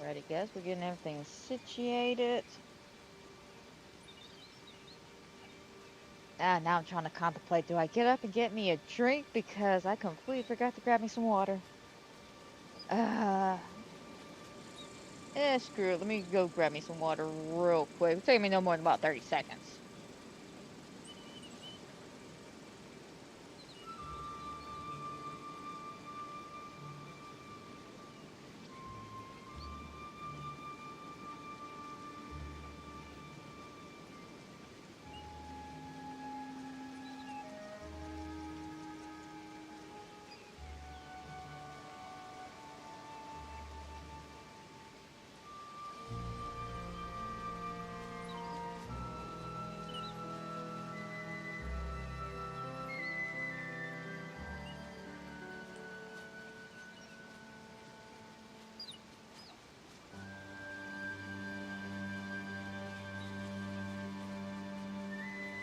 Alrighty, guys, we're getting everything situated. Now I'm trying to contemplate, do I get up and get me a drink? Because I completely forgot to grab me some water. Uh, Screw it. Let me go grab me some water real quick. It'll take me no more than about 30 seconds.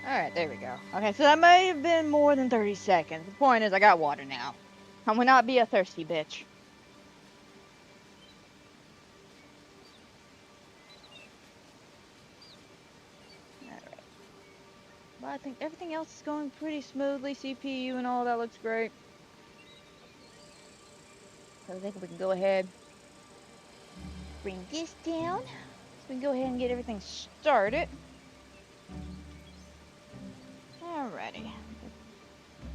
Alright, there we go. Okay, so that may have been more than 30 seconds. The point is, I got water now. I will not be a thirsty bitch. Alright. Well, I think everything else is going pretty smoothly. CPU and all that looks great. So I think we can go ahead, bring this down, so we can go ahead and get everything started. Alrighty.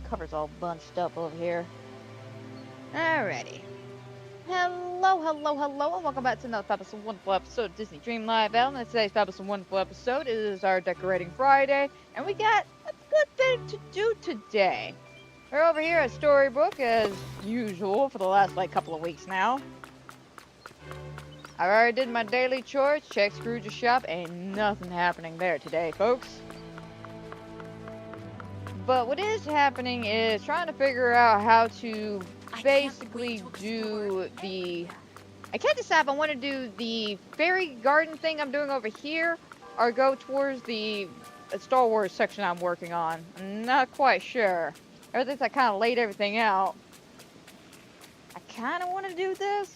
Cover's all bunched up over here. Alrighty. Hello, hello, hello, and welcome back to another fabulous and wonderful episode of Disney Dreamlight Battle. And today's fabulous and wonderful episode is our Decorating Friday, and we got a good thing to do today. We're over here at Storybook as usual for the last couple of weeks now. I already did my daily chores, checked Scrooge's shop, ain't nothing happening there today, folks. But what is happening is trying to figure out how to basically do the... I can't decide if I want to do the fairy garden thing I'm doing over here or go towards the Star Wars section I'm working on. I'm not quite sure. Ever since I kind of laid everything out, I kind of want to do this.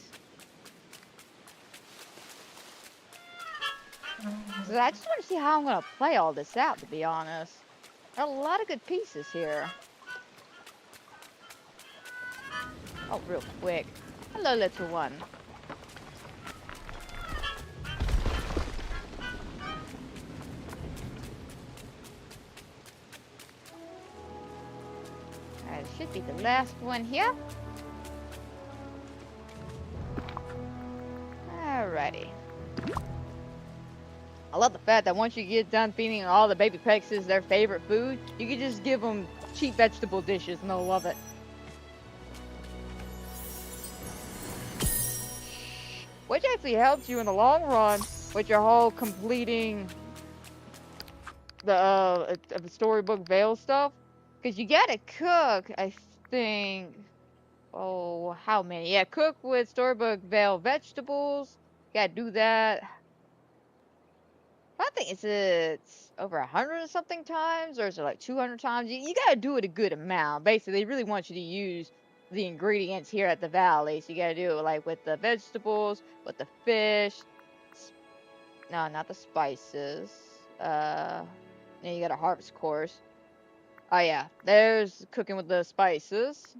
So I just want to see how I'm going to play all this out, to be honest. There are a lot of good pieces here. Oh, real quick. Hello, little one. Alright, it should be the last one here. Alrighty. I love the fact that once you get done feeding all the baby Pexes their favorite food, you can just give them cheap vegetable dishes and they'll love it. Which actually helps you in the long run with your whole completing the Storybook Veil stuff. Because you gotta cook, I think, oh, how many? Yeah, cook with Storybook Veil vegetables. You gotta do that. I think it's over 100 and something times, or is it like 200 times? You gotta do it a good amount. Basically, they really want you to use the ingredients here at the valley. So you gotta do it like with the vegetables, with the fish. No, not the spices. Then you gotta harvest, of course. Oh yeah, there's cooking with the spices.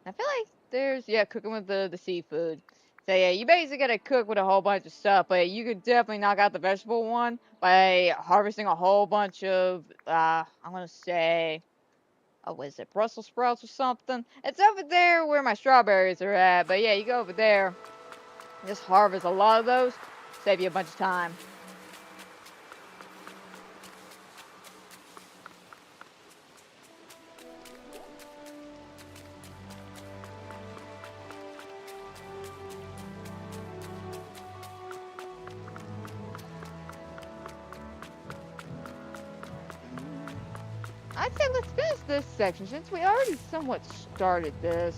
I feel like there's, yeah, cooking with the seafood. So yeah, you basically gotta cook with a whole bunch of stuff, but you could definitely knock out the vegetable one by harvesting a whole bunch of, I'm gonna say, oh, what is it, Brussels sprouts or something? It's over there where my strawberries are at, but yeah, you go over there, just harvest a lot of those, save you a bunch of time. I'd say let's finish this section since we already somewhat started this.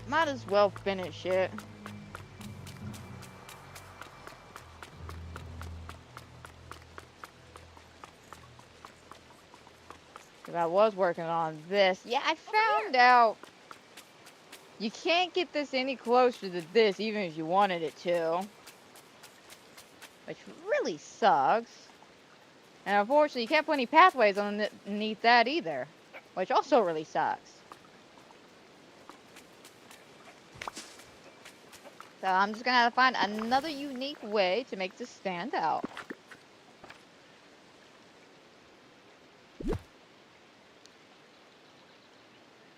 Might as well finish it. Because I was working on this. Yeah, I found out You can't get this any closer to this, even if you wanted it to. Which really sucks. And unfortunately, you can't put any pathways underneath that either. Which also really sucks. So I'm just gonna have to find another unique way to make this stand out.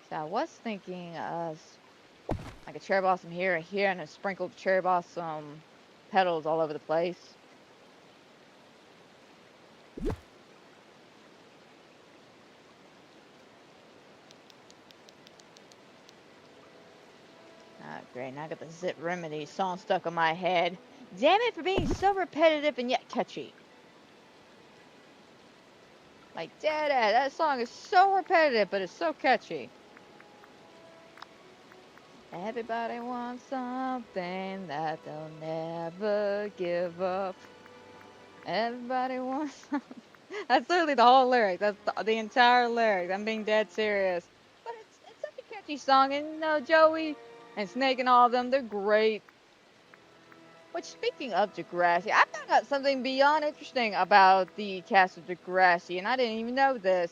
So I was thinking like a cherry blossom here and here and a sprinkled cherry blossom petals all over the place. Ah, great. Now I got the Zit Remedy song stuck in my head. Damn it for being so repetitive and yet catchy. Like, dead, that song is so repetitive, but it's so catchy. Everybody wants something that they'll never give up. Everybody wants something. That's literally the whole lyric. That's the entire lyric. I'm being dead serious. But it's such a catchy song, and you know, Joey and Snake and all of them, they're great. Which, speaking of Degrassi, I found out something beyond interesting about the cast of Degrassi, and I didn't even know this.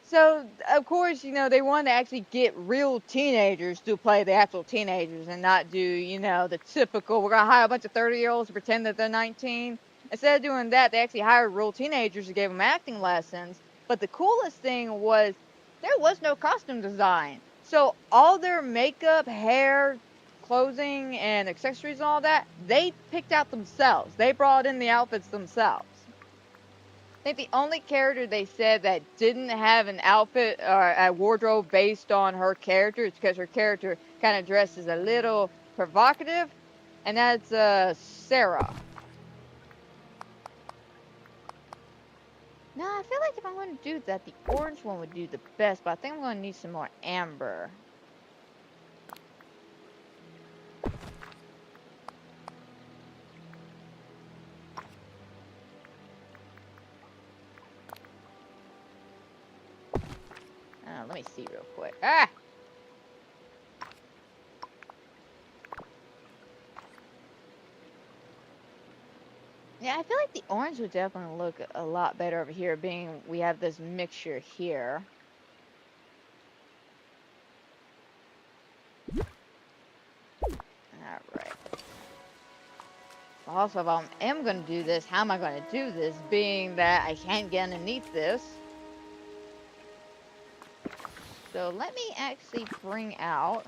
So, of course, you know, they wanted to actually get real teenagers to play the actual teenagers and not do, you know, the typical, we're going to hire a bunch of 30-year-olds to pretend that they're 19. Instead of doing that, they actually hired real teenagers to give them acting lessons. But the coolest thing was there was no costume design. So all their makeup, hair, clothing, and accessories and all that, they picked out themselves. They brought in the outfits themselves. I think the only character they said that didn't have an outfit or a wardrobe based on her character is because her character kind of dresses a little provocative, and that's Sarah. No, I feel like if I'm going to do that, the orange one would do the best, but I think I'm going to need some more amber. Let me see real quick. Ah! Yeah, I feel like the orange would definitely look a lot better over here, being we have this mixture here. Alright. Also, if I am going to do this, how am I going to do this, being that I can't get underneath this? So let me actually bring out...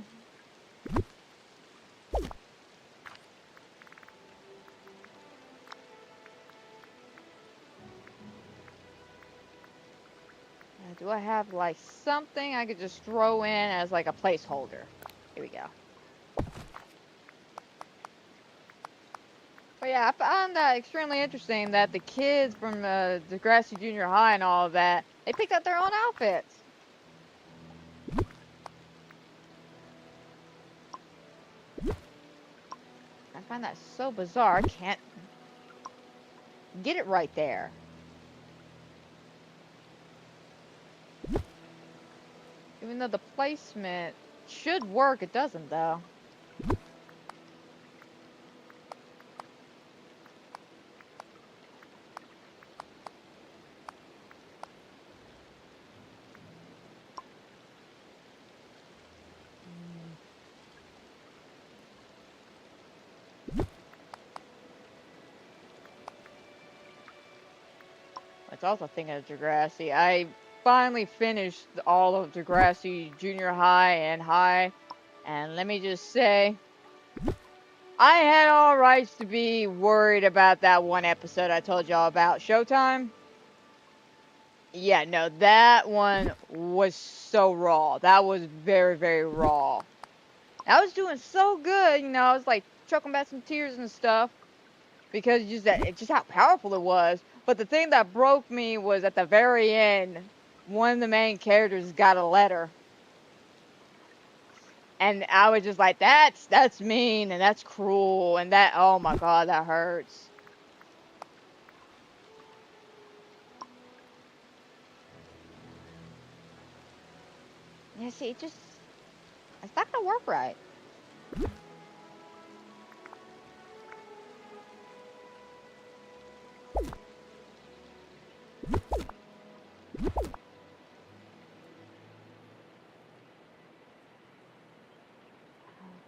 do I have, like, something I could just throw in as, like, a placeholder? Here we go. But yeah, I found that extremely interesting that the kids from Degrassi Junior High and all of that, they picked out their own outfits. I find that so bizarre. I can't get it right there. Even though the placement should work, it doesn't though. It's also thinking of Degrassi. I finally finished all of Degrassi Junior High and High, and let me just say, I had all rights to be worried about that one episode I told y'all about, Showtime. Yeah, no, that one was so raw. That was very, very raw. I was doing so good, you know, I was like choking back some tears and stuff because just how powerful it was. But the thing that broke me was at the very end, one of the main characters got a letter. And I was just like, that's mean and that's cruel and that, oh my god, that hurts. Yeah, see, it just It's not gonna work right.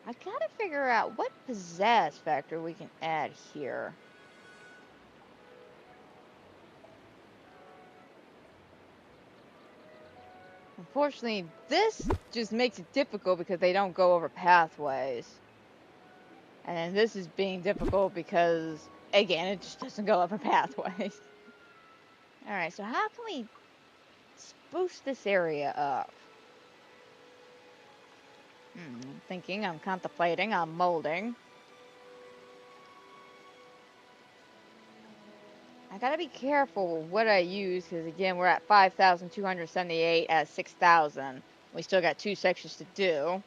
I gotta figure out what pizzazz factor we can add here. Unfortunately, this just makes it difficult because they don't go over pathways. And then this is being difficult because, again, it just doesn't go over pathways. Alright, so how can we boost this area up? I'm thinking, I'm contemplating, I'm molding. I gotta be careful what I use, because again, we're at 5,278 at 6,000. We still got 2 sections to do.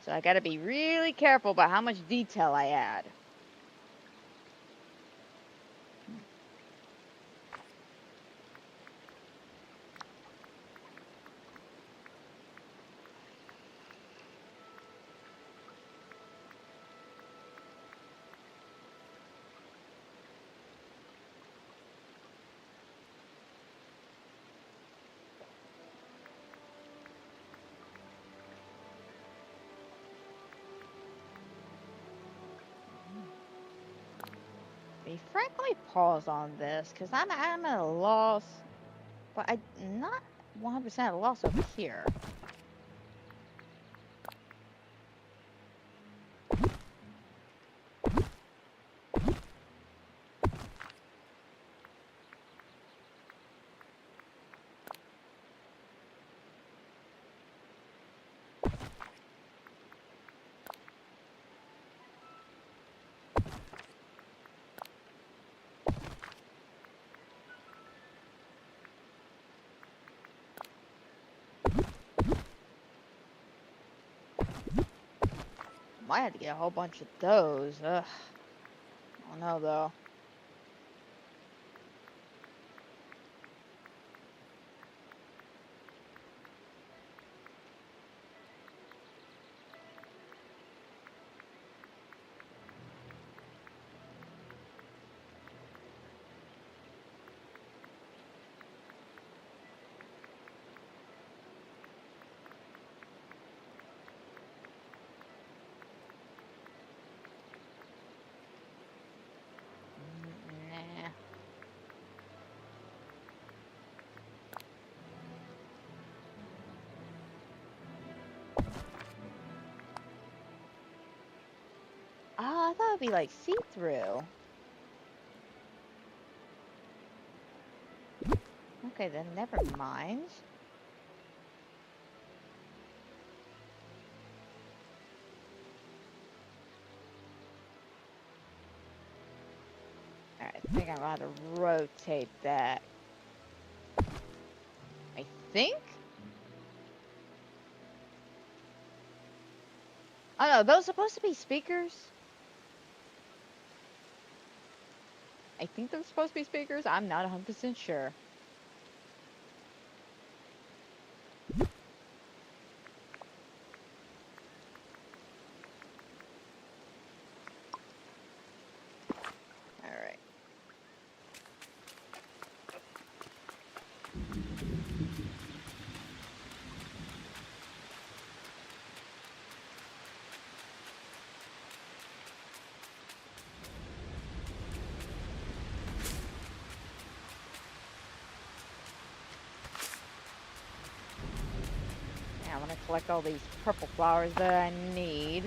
So I gotta be really careful about how much detail I add. Be frank, let me pause on this, because I'm at a loss, but I'm not 100% at a loss over here. Might have to get a whole bunch of those. Ugh. I don't know, though. Nah. Oh, I thought it'd be like see-through. Okay, then never mind. Alright, I think I'm gonna have to rotate that. I think? Oh no, those supposed to be speakers? I think they're supposed to be speakers. I'm not 100% sure. Alright. Yeah, I'm gonna collect all these purple flowers that I need.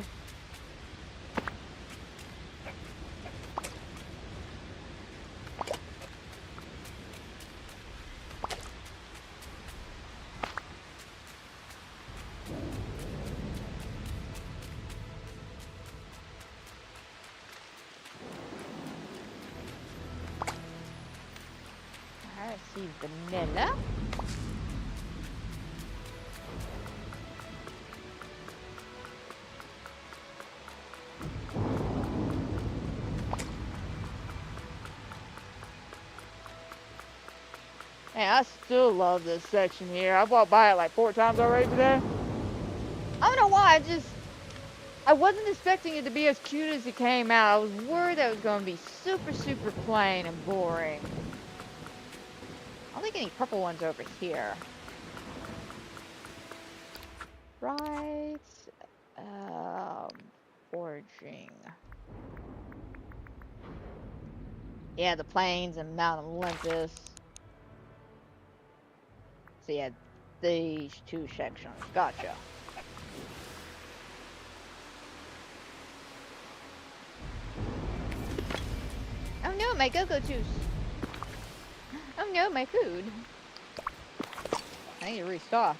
Alright, I see vanilla. Man, I still love this section here. I walked by it like 4 times already today. I don't know why, I wasn't expecting it to be as cute as it came out. I was worried that it was going to be super, super plain and boring. I don't think any purple ones over here. Right. Foraging. Yeah, the plains and Mount Olympus. So yeah, these two sections. Gotcha. Oh no, my go-go juice. Oh no, my food. I need to restock.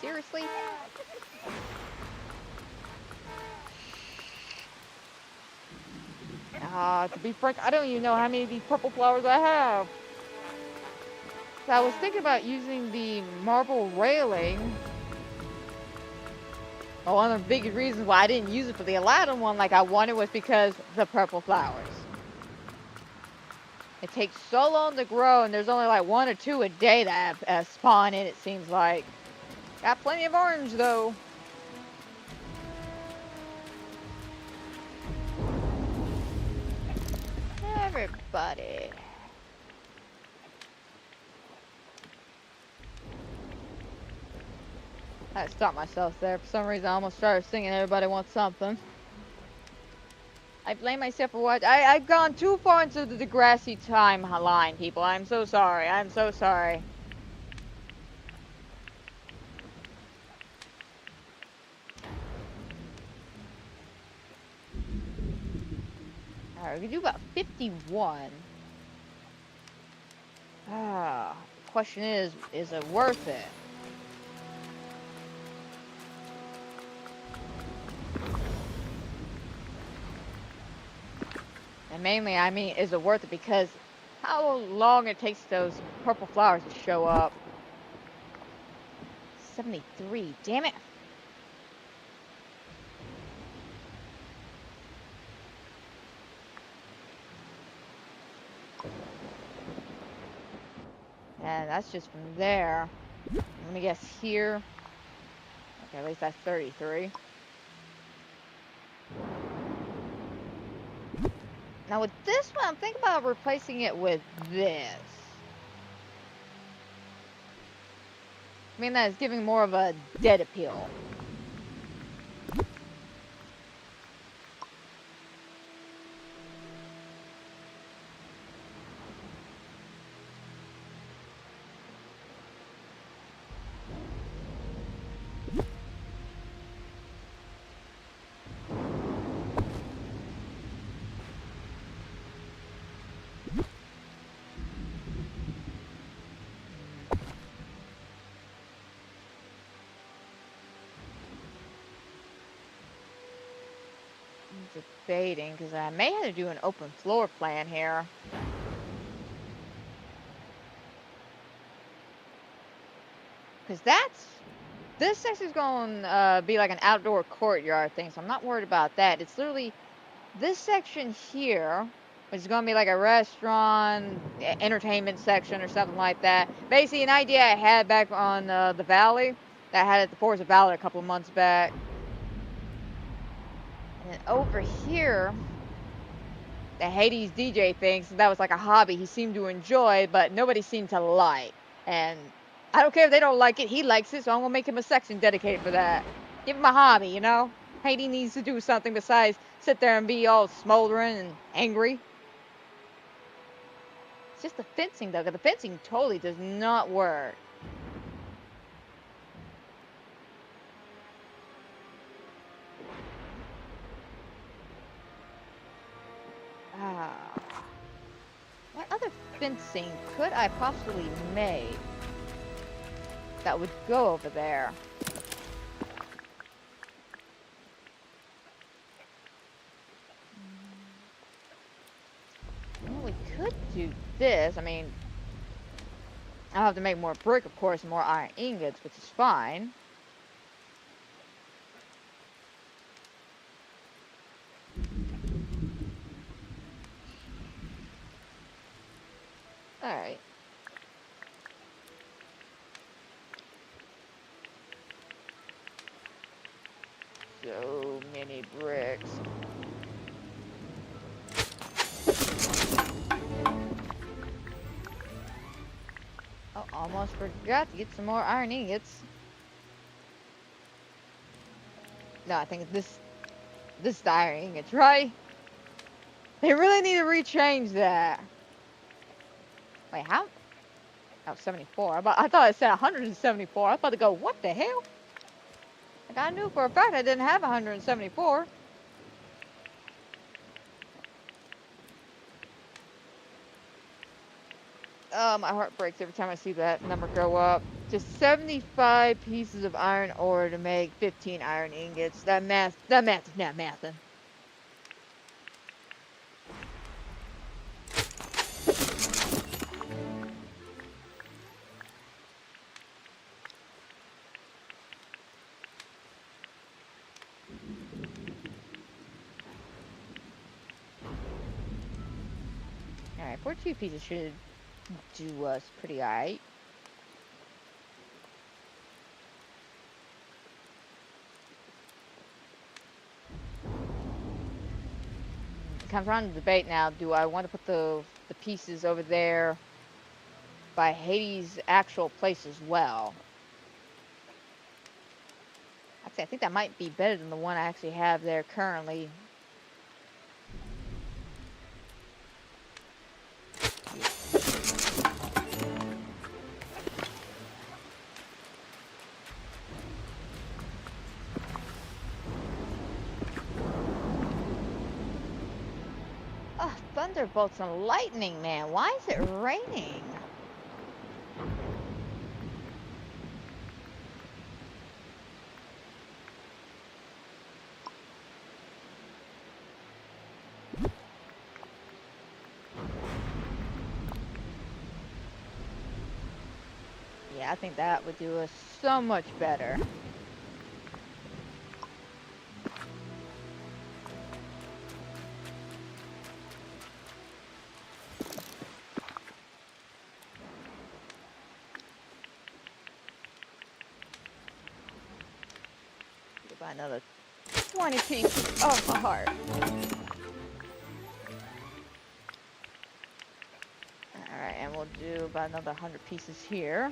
Seriously? To be frank, I don't even know how many of these purple flowers I have. So I was thinking about using the marble railing. Well, one of the biggest reasons why I didn't use it for the Aladdin one like I wanted was because the purple flowers. It takes so long to grow, and there's only like 1 or 2 a day that spawn in, it seems like. Got plenty of orange, though. Everybody. I stopped myself there. For some reason, I almost started singing Everybody Wants Something. I blame myself for what? I've gone too far into the Degrassi timeline, people. I'm so sorry. I'm so sorry. Alright, we can do about 51. The question is it worth it? And mainly, I mean, is it worth it? Because how long it takes those purple flowers to show up. 73, damn it. And that's just from there. I'm gonna guess here. Okay, at least that's 33. Now with this one, I'm thinking about replacing it with this. I mean, that is giving more of a dead appeal. Debating, because I may have to do an open floor plan here. Because this section's going to be like an outdoor courtyard thing, so I'm not worried about that. It's literally this section here, which is going to be like a restaurant, entertainment section or something like that. Basically, an idea I had back on the Valley, that I had at the Forest of Valor a couple of months back. And over here, the Hades DJ thing, so that was like a hobby he seemed to enjoy, but nobody seemed to like. And I don't care if they don't like it, he likes it, so I'm gonna make him a section dedicated for that. Give him a hobby, you know? Hades needs to do something besides sit there and be all smoldering and angry. It's just the fencing, though, because the fencing totally does not work. What other fencing could I possibly make that would go over there? Well, we could do this. I mean, I'll have to make more brick, of course, and more iron ingots, which is fine. Alright. So many bricks. Oh, almost forgot to get some more iron ingots. No, I think this is the iron ingots, right? They really need to rechange that. Wait, how? Oh, 74. I thought it said 174. I was about to go, what the hell? Like, I knew for a fact I didn't have 174. Oh, my heart breaks every time I see that number go up. Just 75 pieces of iron ore to make 15 iron ingots. That math is not mathing. Alright, 42 pieces should do us pretty alright. It comes around to debate now, do I want to put the pieces over there by Hades' actual place as well? Actually, I think that might be better than the one I actually have there currently. Oh, thunderbolts and lightning, man. Why is it raining? Yeah, I think that would do us so much better. Buy another 20 pieces of my heart. Alright, and we'll do about another 100 pieces here.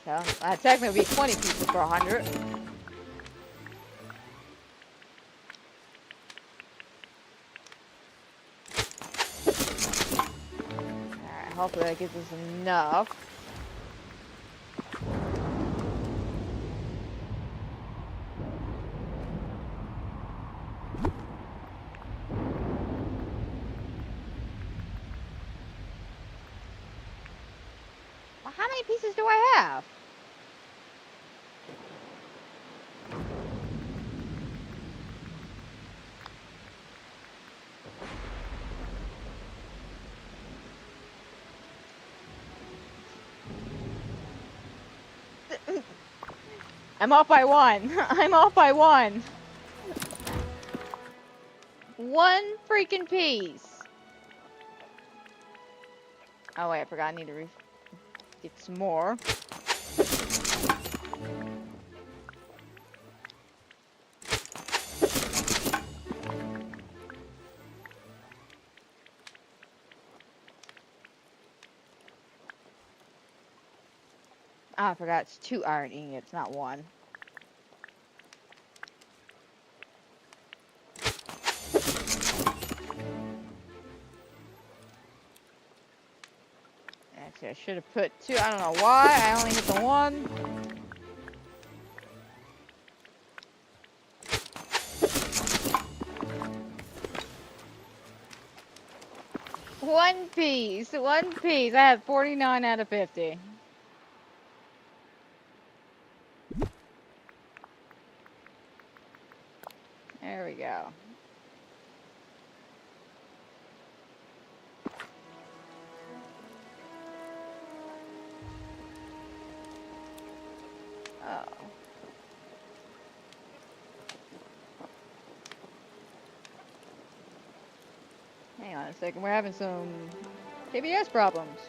So, technically it'll be 20 pieces for 100. Alright, hopefully that gives us enough. Well, how many pieces do I have? I'm off by one. I'm off by one. One freaking piece. Oh wait, I forgot. I need to get some more. Oh, I forgot. It's 2 iron ingots, not 1. Actually, I should have put 2. I don't know why. I only hit the 1. One piece. One piece. I had 49 out of 50. There we go. Oh. Hang on a second. We're having some KBS problems.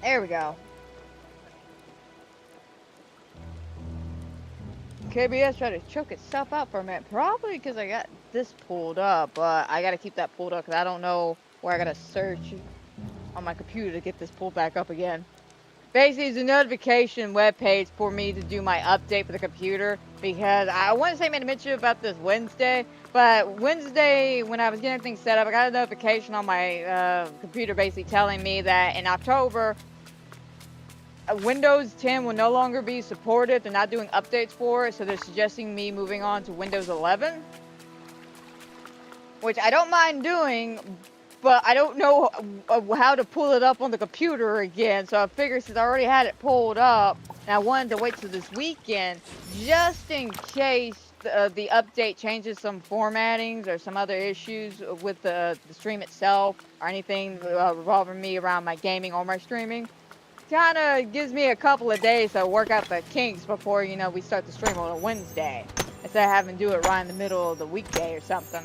There we go. KBS tried to choke itself out for a minute. Probably because I got this pulled up, but I gotta keep that pulled up because I don't know where I gotta search on my computer to get this pulled back up again. Basically, it's a notification webpage for me to do my update for the computer because I want to say I made a mention about this Wednesday, but Wednesday when I was getting everything set up, I got a notification on my computer basically telling me that in October, Windows 10 will no longer be supported. They're not doing updates for it, so they're suggesting me moving on to Windows 11, which I don't mind doing, but I don't know how to pull it up on the computer again. So I figured since I already had it pulled up, and I wanted to wait till this weekend, just in case the update changes some formattings or some other issues with the stream itself or anything revolving me around my gaming or my streaming. Kind of gives me a couple of days to work out the kinks before, you know, we start the stream on a Wednesday. Instead of having to do it right in the middle of the weekday or something.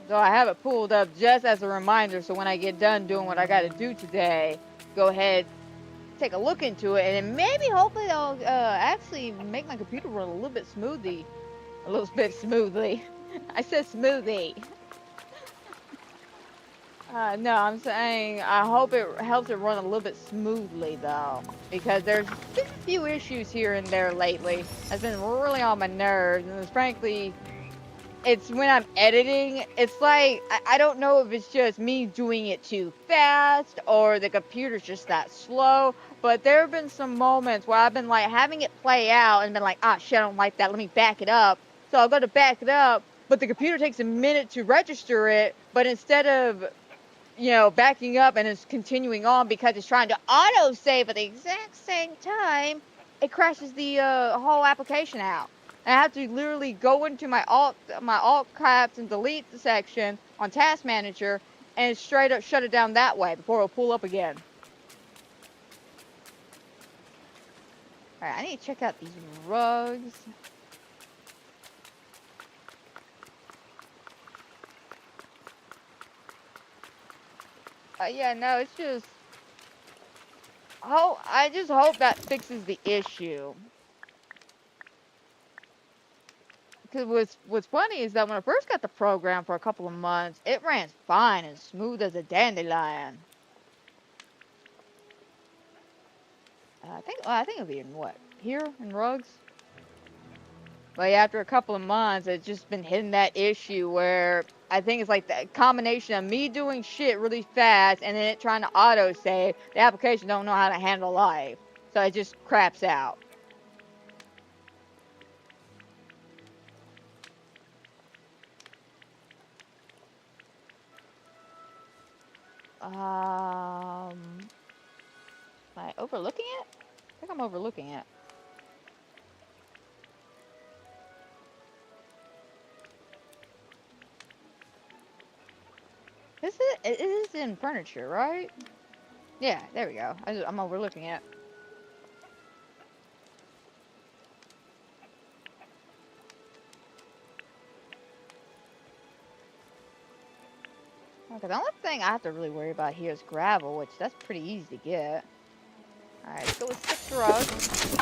So I have it pulled up just as a reminder, so when I get done doing what I got to do today, go ahead, take a look into it, and then maybe, hopefully, I'll actually make my computer run a little bit smoothly. A little bit smoothly. I said smoothie. No, I'm saying I hope it helps it run a little bit smoothly, though, because there's been a few issues here and there lately. That's been really on my nerves, and it's, frankly, it's when I'm editing, it's like, I don't know if it's just me doing it too fast or the computer's just that slow, but there have been some moments where I've been like having it play out and been like, ah, shit, I don't like that, let me back it up. So I'll go to back it up, but the computer takes a minute to register it, but instead of, you know, backing up and it's continuing on because it's trying to auto save at the exact same time, it crashes the whole application out. And I have to literally go into my alt caps and delete the section on Task Manager and straight up shut it down that way before it'll pull up again. Alright, I need to check out these rugs. Yeah, no, it's just, oh, I just hope that fixes the issue. Because what's funny is that when I first got the program for a couple of months, it ran fine and smooth as a dandelion. I think it'll be in what? Here in rugs? But yeah, after a couple of months, it's just been hitting that issue where I think it's like the combination of me doing shit really fast and then it trying to auto save. The application don't know how to handle life, so it just craps out. Am I overlooking it? I think I'm overlooking it. It is in furniture, right? Yeah, there we go. I'm overlooking it. Okay, the only thing I have to really worry about here is gravel, which that's pretty easy to get. Alright, let's go with 6 rugs.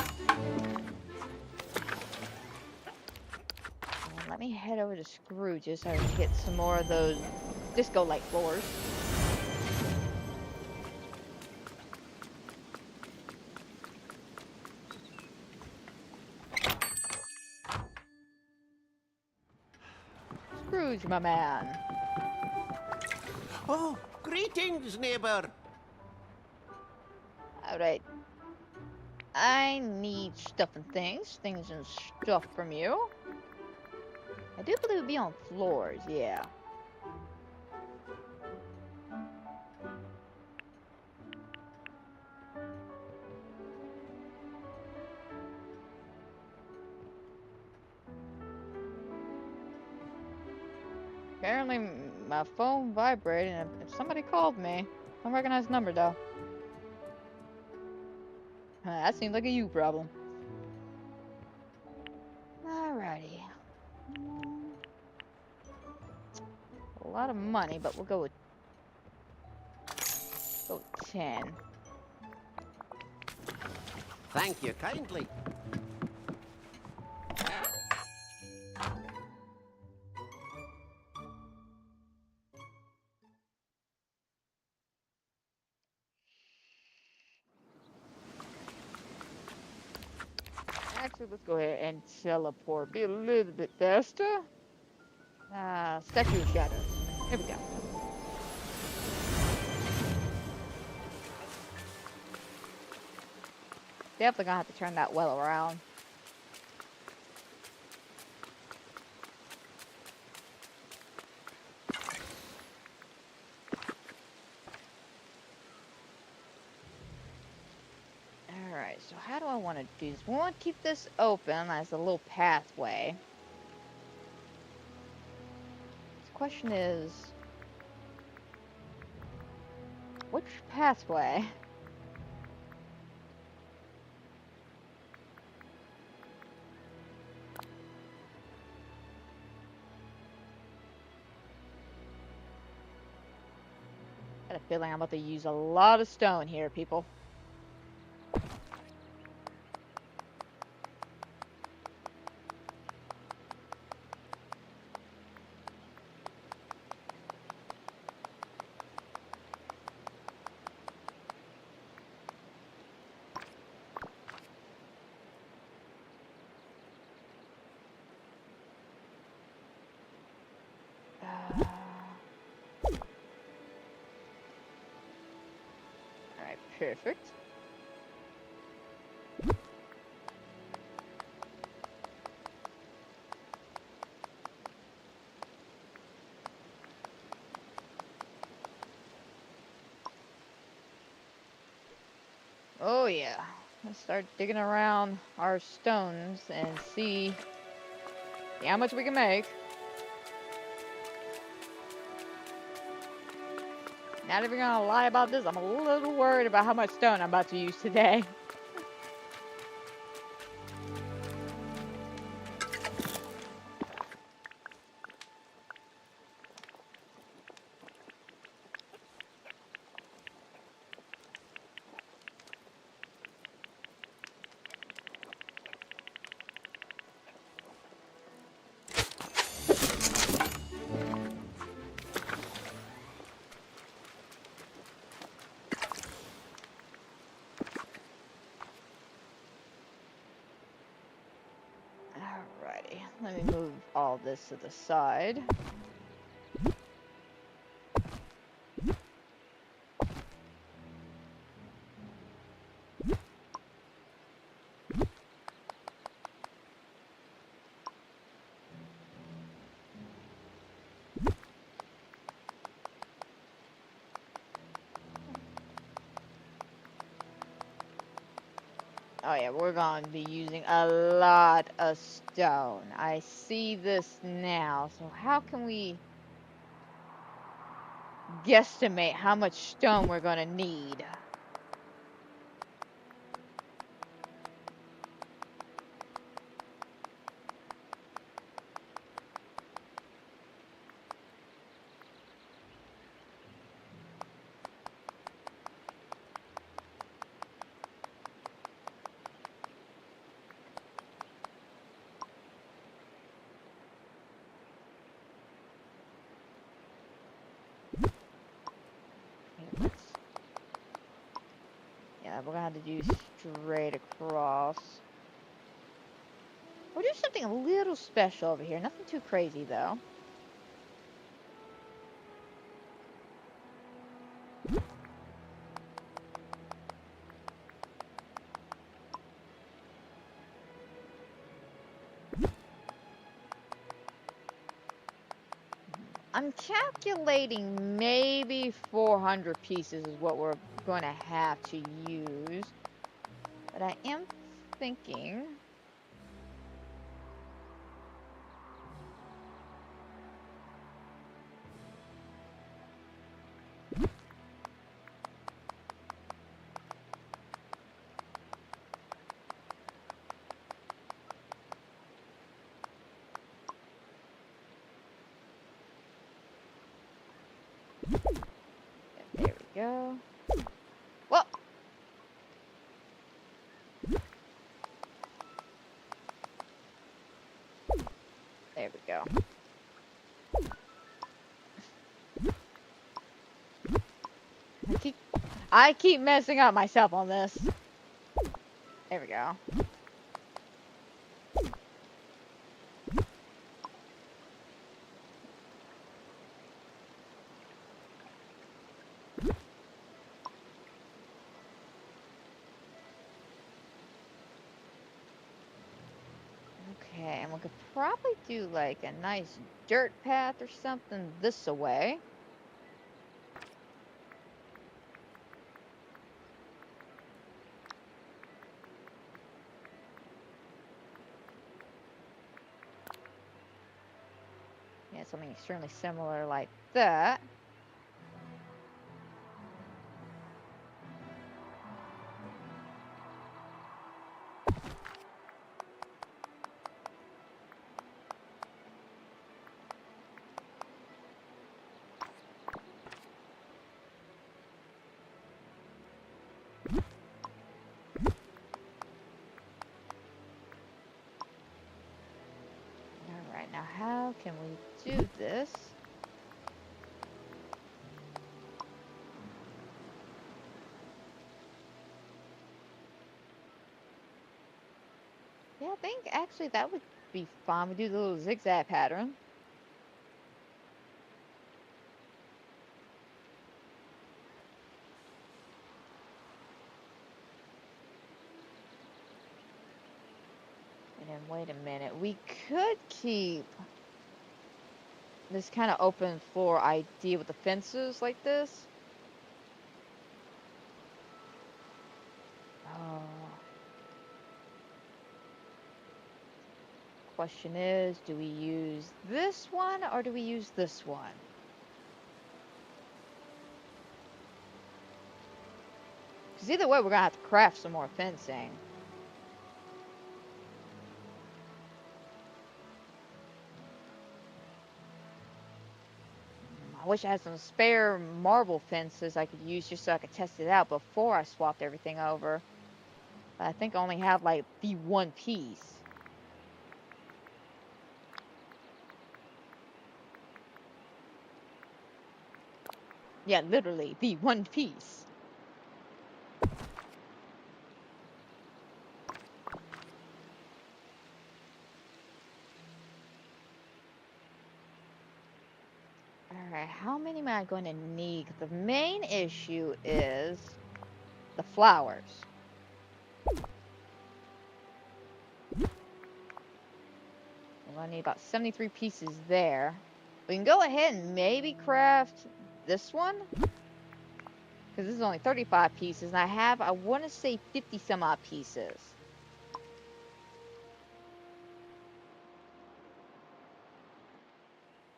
And let me head over to Scrooge just so I can get some more of those disco-like floors. Scrooge, my man. Oh, greetings, neighbor. Alright. I need stuff and things. Things and stuff from you. I do believe it'd be on floors, yeah. Apparently, my phone vibrated and somebody called me. Don't recognize the number, though. That seems like a you problem. Alrighty. A lot of money, but we'll go with 10. Thank you kindly. Actually, let's go ahead and teleport. Be a little bit faster. Statue of Shadows. Here we go. Definitely gonna have to turn that well around. Alright, so how do I want to do this? We want to keep this open as a little pathway. The question is, which pathway? I got a feeling I'm about to use a lot of stone here, people. Alright, perfect. Oh yeah. Let's start digging around our stones and see how much we can make. Not even gonna lie about this, I'm a little worried about how much stone I'm about to use today. Alrighty, let me move all this to the side. Oh yeah, we're going to be using a lot of stone. I see this now. So how can we guesstimate how much stone we're going to need? Yeah, we're going to have to do straight across. We'll do something a little special over here. Nothing too crazy, though. I'm calculating maybe 400 pieces is what we're going to have to use. But I am thinking... There we go. There we go. I keep messing up myself on this. There we go. Okay, and we could probably do like a nice dirt path or something this way. Yeah, something extremely similar like that. Alright, now how can we do this? Yeah, I think actually that would be fine. We do the little zigzag pattern. And then wait a minute, we could keep this kind of open floor idea with the fences like this. Oh. Question is, do we use this one or do we use this one? Because either way, we're going to have to craft some more fencing. I wish I had some spare marble fences I could use just so I could test it out before I swapped everything over. But I think I only have like the one piece. Yeah, literally, the one piece. Alright, how many am I going to need? The main issue is the flowers. We're going to need about 73 pieces there. We can go ahead and maybe craft this one. Because this is only 35 pieces, and I want to say 50 some odd pieces.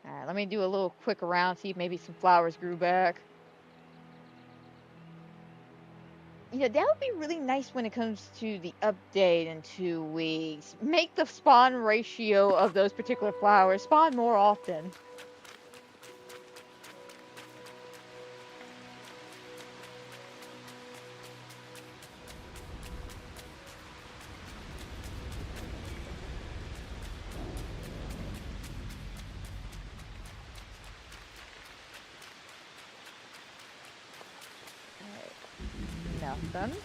Alright, let me do a little quick around, see if maybe some flowers grew back. Yeah, that would be really nice when it comes to the update in 2 weeks. Make the spawn ratio of those particular flowers spawn more often. Nothing.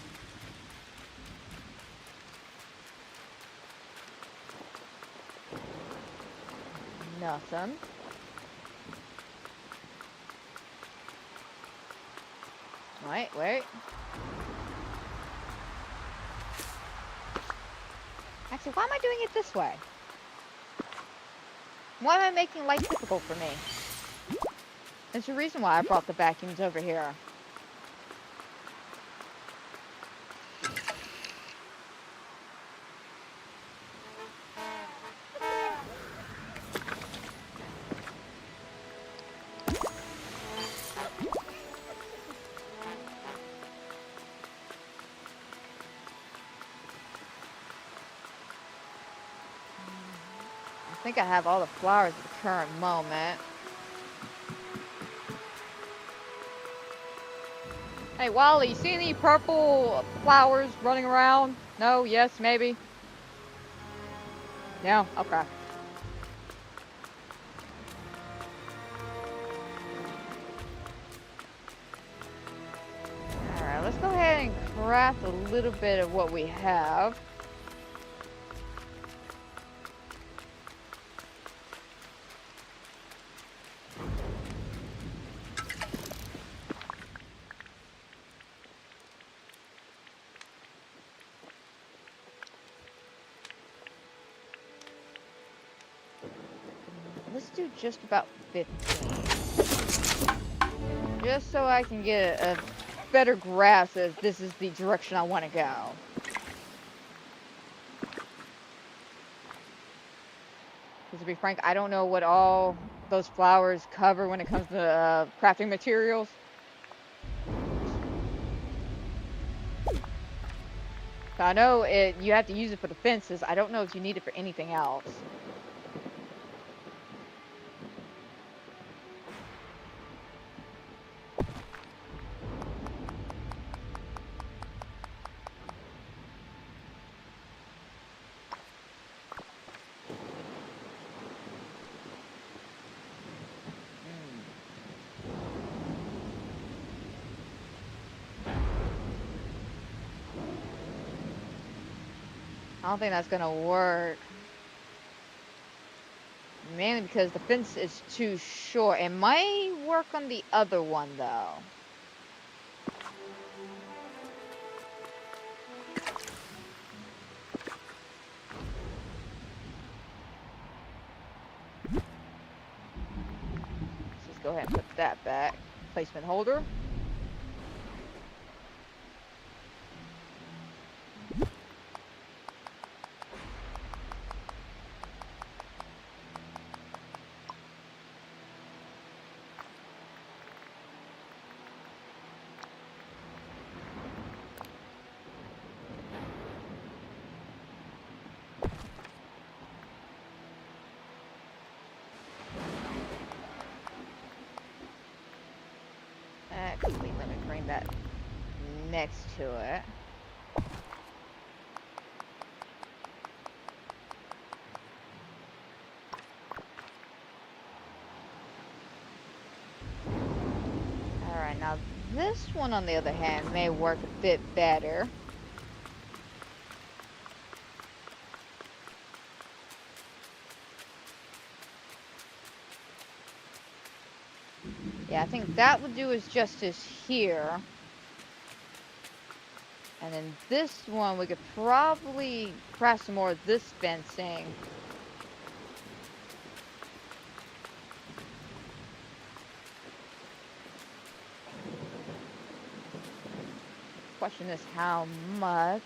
Nothing. Wait. Actually, why am I doing it this way? Why am I making life difficult for me? There's a reason why I brought the vacuums over here. I think I have all the flowers at the current moment. Hey, Wally, you see any purple flowers running around? No? Yes? Maybe? No? Okay. craft a little bit of what we have. Let's do just about 15. Just so I can get a better grasp if this is the direction I want to go. Because to be frank, I don't know what all those flowers cover when it comes to crafting materials. So I know you have to use it for the fences. I don't know if you need it for anything else. I don't think that's gonna work. Mainly because the fence is too short. It might work on the other one though. Let's just go ahead and put that back. Placement holder. Actually, let me bring that next to it. Alright, now this one on the other hand may work a bit better. Yeah, I think that would do us justice here. And then this one, we could probably craft some more of this fencing. Question is how much?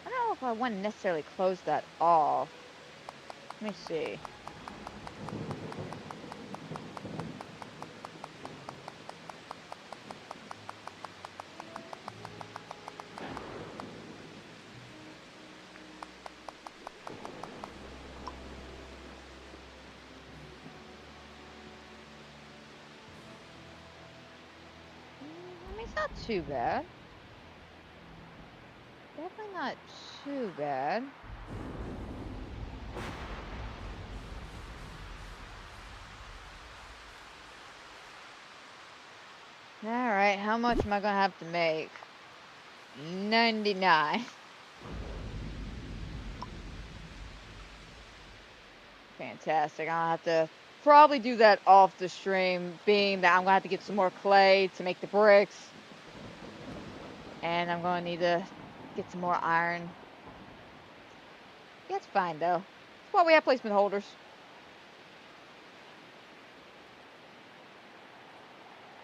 I don't know if I want to necessarily close that off. Let me see. I mean, it's not too bad. Definitely not too bad. Alright, how much am I gonna have to make? 99. Fantastic. I'll have to probably do that off the stream, being that I'm gonna have to get some more clay to make the bricks. And I'm gonna need to get some more iron. Yeah, it's fine though. That's why we have placement holders.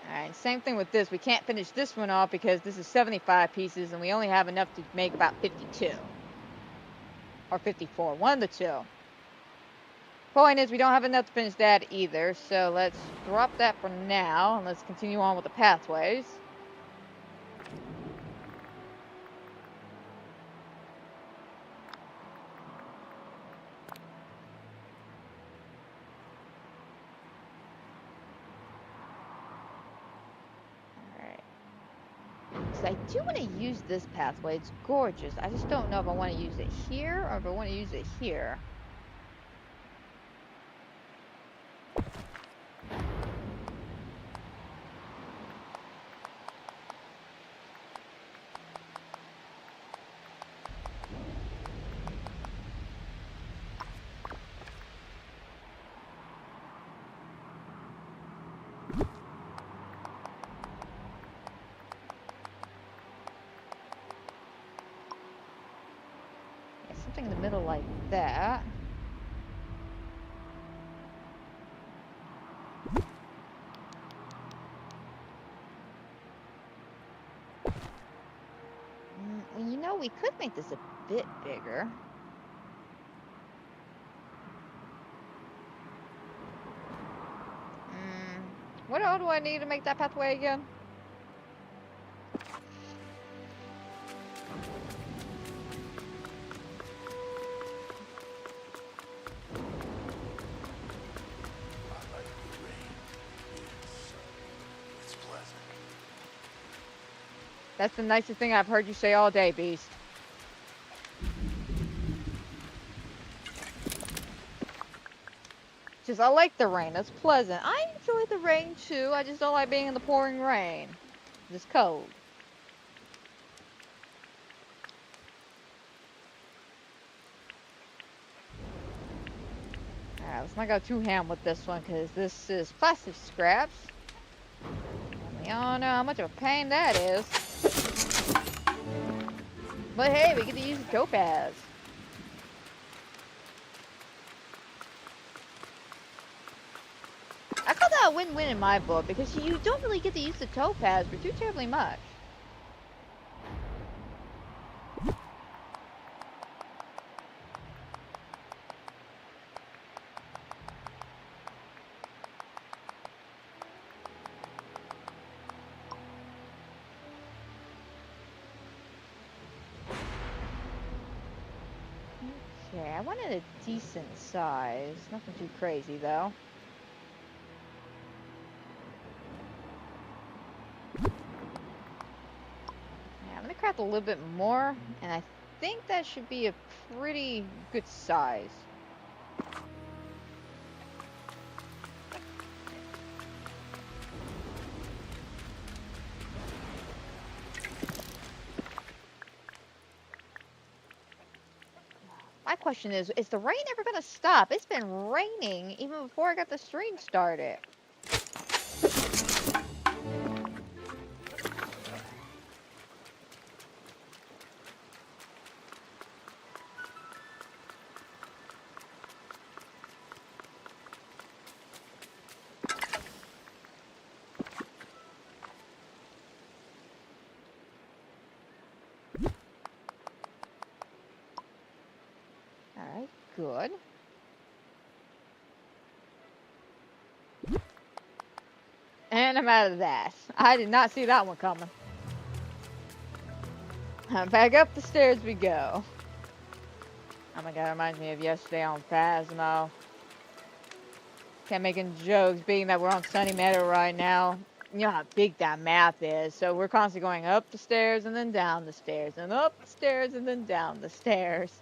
Alright, same thing with this. We can't finish this one off because this is 75 pieces and we only have enough to make about 52. Or 54, one of the two. Point is, we don't have enough to finish that either, so let's drop that for now and let's continue on with the pathways. Because I do want to use this pathway. It's gorgeous. I just don't know if I want to use it here or if I want to use it here. Yeah, something in the middle like that. Well, you know, we could make this a bit bigger. What all do I need to make that pathway again? That's the nicest thing I've heard you say all day, Beast. Just, I like the rain. It's pleasant. I enjoy the rain too. I just don't like being in the pouring rain. It's cold. Alright, let's not go too ham with this one because this is plastic scraps. We all know how much of a pain that is. But hey, we get to use the topaz. I call that a win-win in my book because you don't really get to use the topaz for too terribly much. Okay, I wanted a decent size. Nothing too crazy though. I'm gonna craft a little bit more, and I think that should be a pretty good size. My question is the rain ever gonna stop? It's been raining even before I got the stream started. Alright, good. And I'm out of that. I did not see that one coming. Back up the stairs we go. Oh my god, it reminds me of yesterday on Phasmo. Can't making jokes, being that we're on Sunny Meadow right now. You know how big that map is, so we're constantly going up the stairs and then down the stairs, and up the stairs and then down the stairs.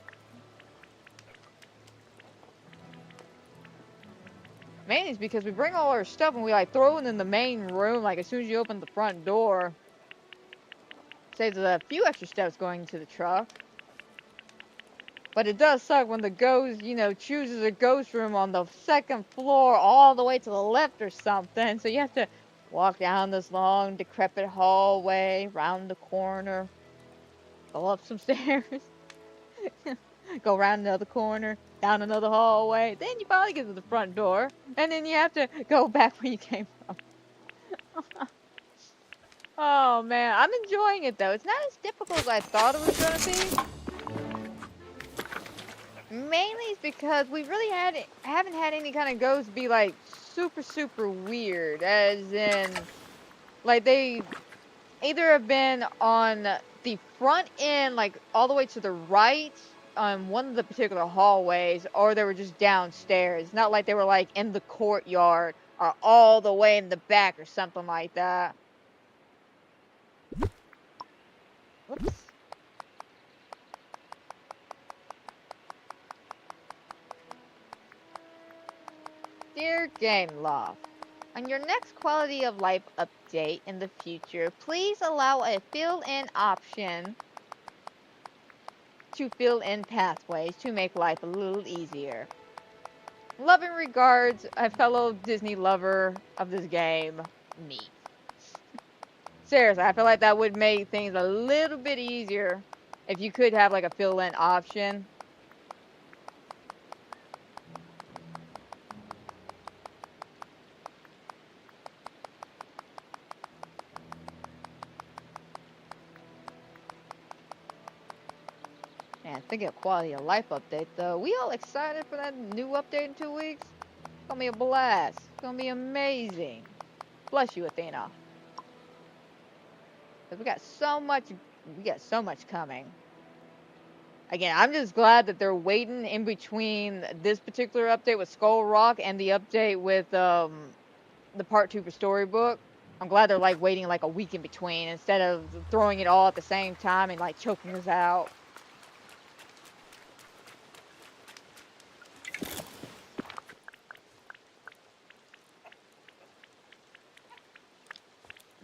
Mainly it's because we bring all our stuff and we like throw it in the main room, like as soon as you open the front door. Saves a few extra steps going to the truck. But it does suck when the ghost, you know, chooses a ghost room on the second floor all the way to the left or something. So you have to walk down this long, decrepit hallway, round the corner, go up some stairs, go around another corner, down another hallway. Then you finally get to the front door, and then you have to go back where you came from. Oh man, I'm enjoying it though. It's not as difficult as I thought it was going to be. Mainly it's because we really haven't had any kind of ghosts be like super weird, as in like they either have been on the front end, like all the way to the right on one of the particular hallways, or they were just downstairs. Not like they were like in the courtyard or all the way in the back or something like that. Whoops. Dear Game Loft, on your next quality of life update in the future, please allow a fill-in option to fill in pathways to make life a little easier. Loving regards, a fellow Disney lover of this game, me. Seriously, I feel like that would make things a little bit easier if you could have like a fill-in option. Man, thinking of quality of life update though, we all excited for that new update in 2 weeks? It's gonna be a blast. It's gonna be amazing. Bless you, Athena. We got so much coming. Again, I'm just glad that they're waiting in between this particular update with Skull Rock and the update with the part 2 for Storybook. I'm glad they're like waiting like a week in between instead of throwing it all at the same time and like choking us out.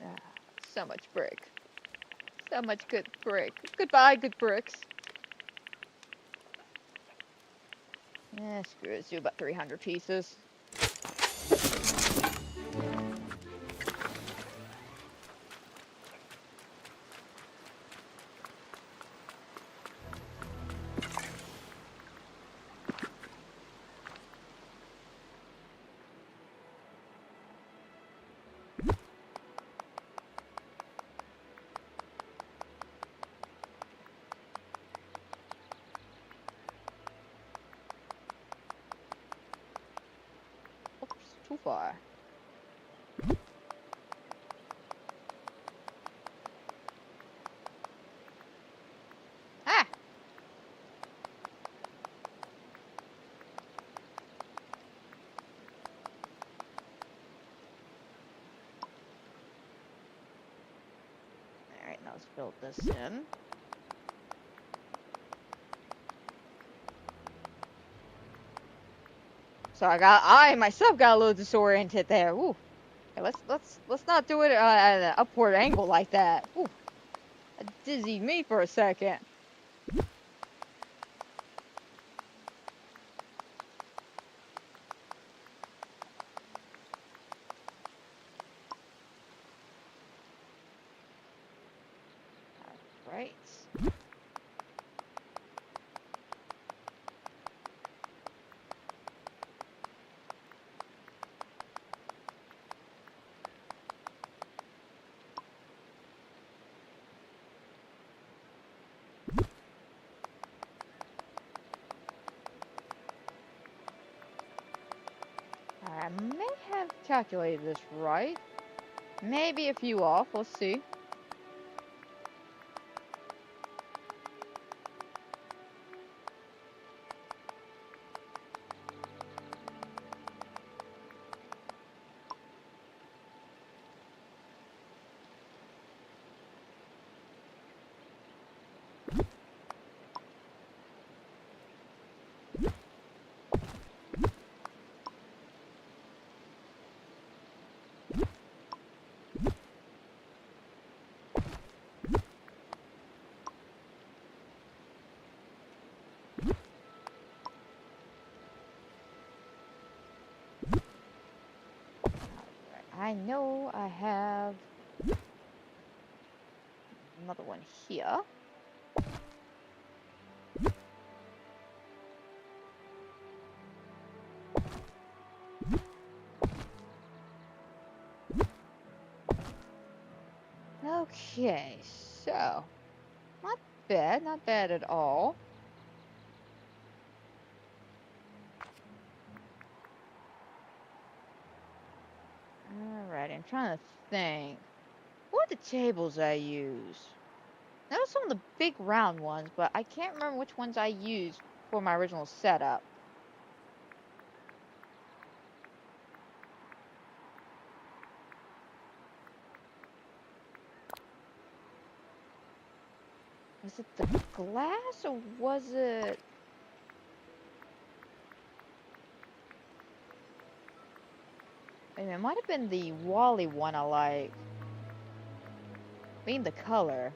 Ah, so much brick. So much good brick. Goodbye, good bricks. Eh, screw it. Let's do about 300 pieces. Oops, too far. Ah! Alright, now let's build this in. So I myself got a little disoriented there. Ooh. Okay, let's not do it at an upward angle like that. Ooh. That dizzied me for a second. Right. I may have calculated this right. Maybe a few off. Let's see. I know I have another one here. Okay, so not bad at all. Alright, I'm trying to think. What are the tables I use? There were some of the big round ones, but I can't remember which ones I used for my original setup. Was it the glass or was it... Wait a minute, it might have been the Wally one I like. I mean the color.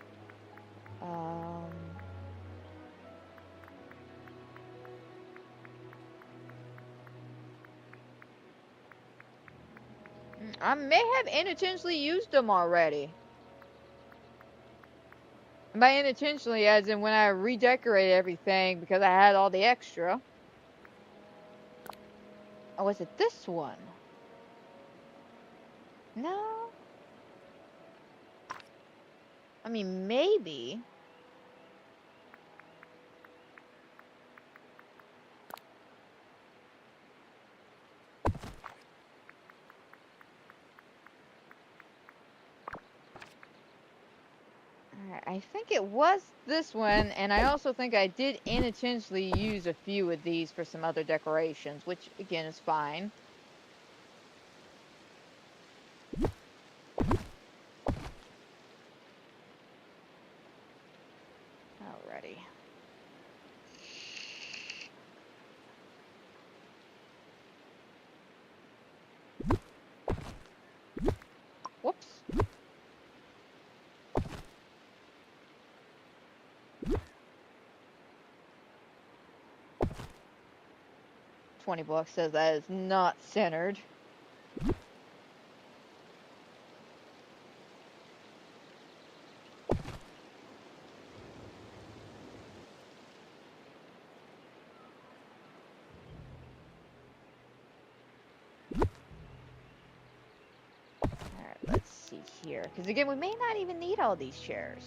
I may have unintentionally used them already. And by unintentionally, as in when I redecorated everything because I had all the extra. Or was it this one? No. I mean, maybe. Alright, I think it was this one, and I also think I did unintentionally use a few of these for some other decorations, which again is fine. Alrighty. Whoops. $20 says that is not centered. Alright, let's see here. Because again, we may not even need all these chairs.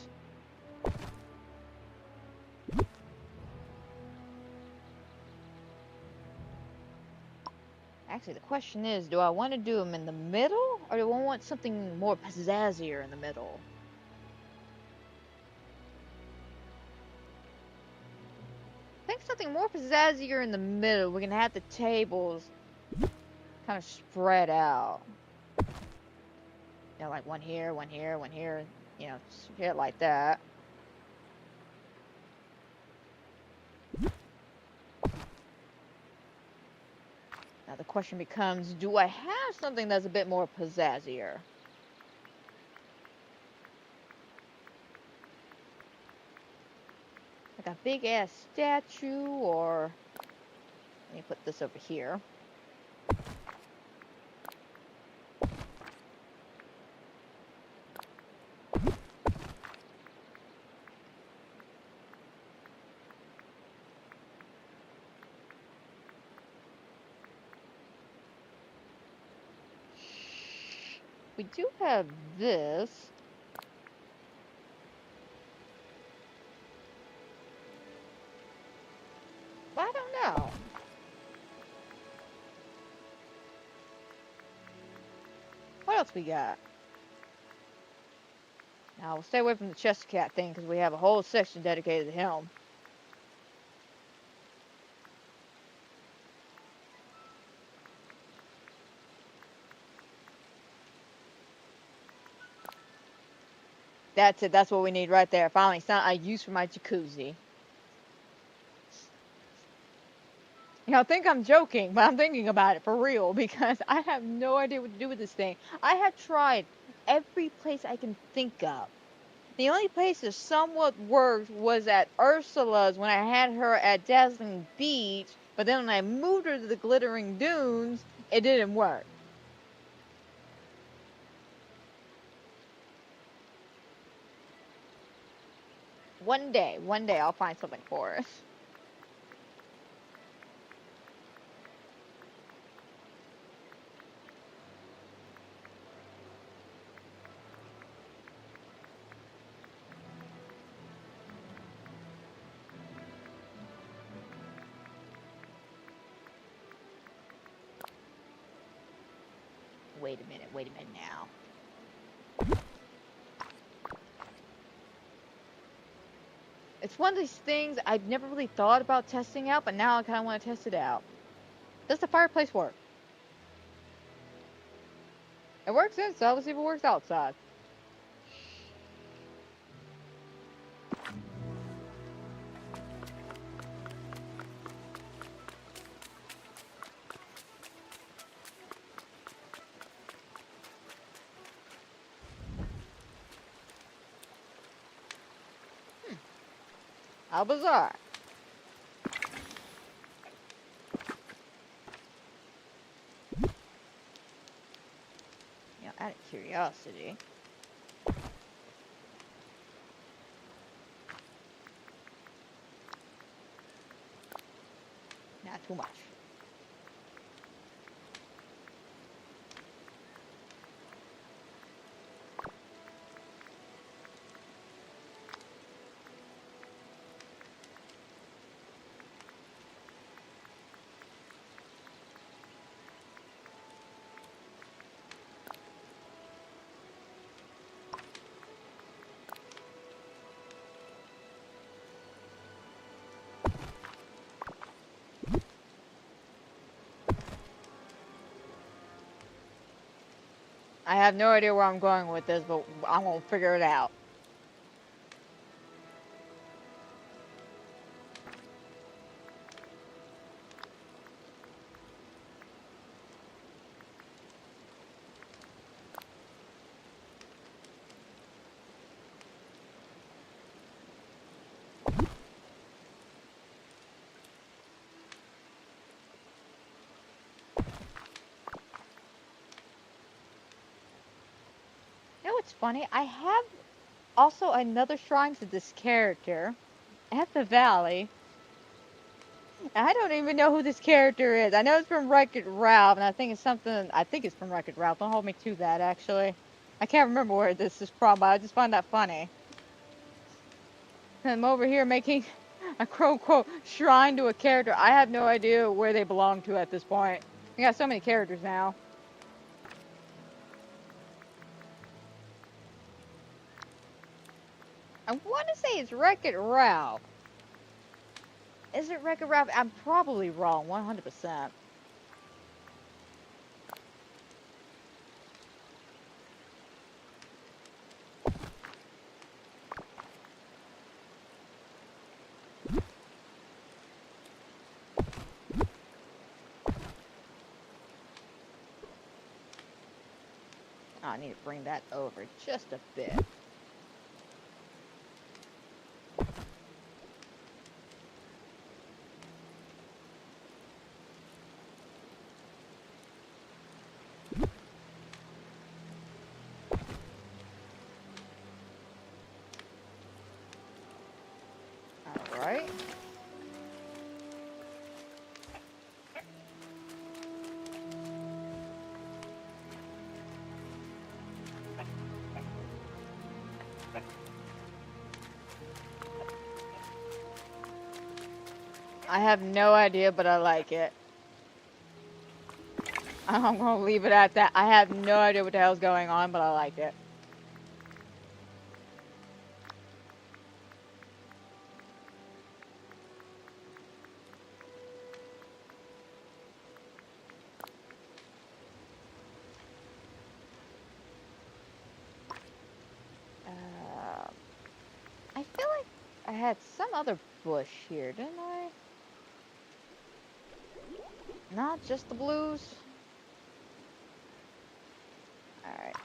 Actually, the question is, do I want to do them in the middle, or do I want something more pizzazzier in the middle? I think something more pizzazzier in the middle. We're gonna have the tables kind of spread out. You know, like one here, one here, one here. You know, shit like that. Now the question becomes, do I have something that's a bit more pizzazzier? Like a big ass statue, or... Let me put this over here. We do have this. But I don't know. What else we got? Now, we'll stay away from the Chester Cat thing because we have a whole section dedicated to him. That's it. That's what we need right there. Finally, something I use for my jacuzzi. You know, I think I'm joking, but I'm thinking about it for real because I have no idea what to do with this thing. I have tried every place I can think of. The only place that somewhat worked was at Ursula's when I had her at Dazzling Beach, but then when I moved her to the Glittering Dunes, it didn't work. One day I'll find something for us. Wait a minute now. It's one of these things I've never really thought about testing out, but now I kind of want to test it out. Does the fireplace work? It works inside. Let's see if it works outside. How bizarre. You know, out of curiosity. Not too much. I have no idea where I'm going with this, but I'm gonna figure it out. You know what's funny? I have also another shrine to this character at the valley. And I don't even know who this character is. I know it's from Wreck-It Ralph, and I think it's something. I think it's from Wreck-It Ralph. Don't hold me to that, actually. I can't remember where this is from, but I just find that funny. I'm over here making a quote-unquote shrine to a character. I have no idea where they belong to at this point. We got so many characters now. I want to say it's Wreck-It Ralph. Is it Wreck-It Ralph? I'm probably wrong, 100%. Oh, I need to bring that over just a bit. Alright. I have no idea, but I like it. I'm gonna leave it at that. I have no idea what the hell's going on, but I like it. I feel like I had some other bush here, didn't I? Not just the blues. Alright.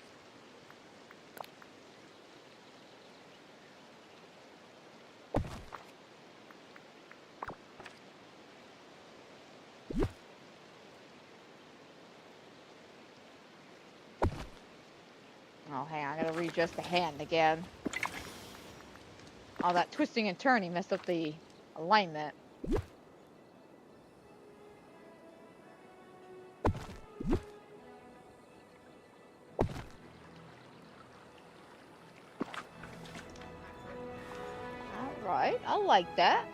Oh, hang on, I gotta readjust the hand again. All that twisting and turning messed up the alignment. Alright, I like that.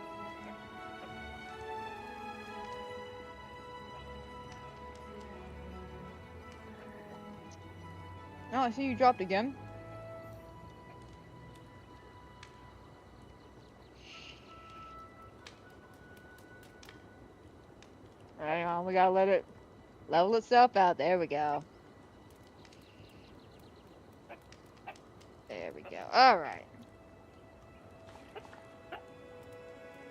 Oh, I see you dropped again. Hang on, we gotta let it level itself out. There we go. There we go. Alright.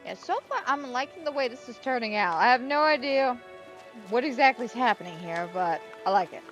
Yeah, so far I'm liking the way this is turning out. I have no idea what exactly is happening here, but I like it.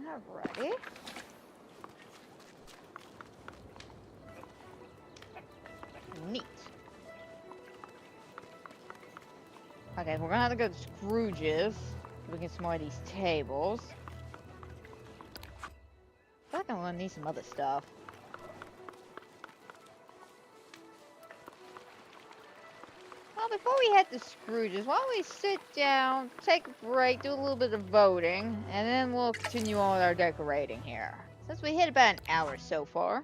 Alrighty. Neat. Okay, we're gonna have to go to Scrooge's. We can get some more of these tables. I feel like I'm gonna need some other stuff. Well, before we head to Scrooge's, why don't we sit down, take a break, do a little bit of voting, and then we'll continue on with our decorating here. Since we hit about an hour so far.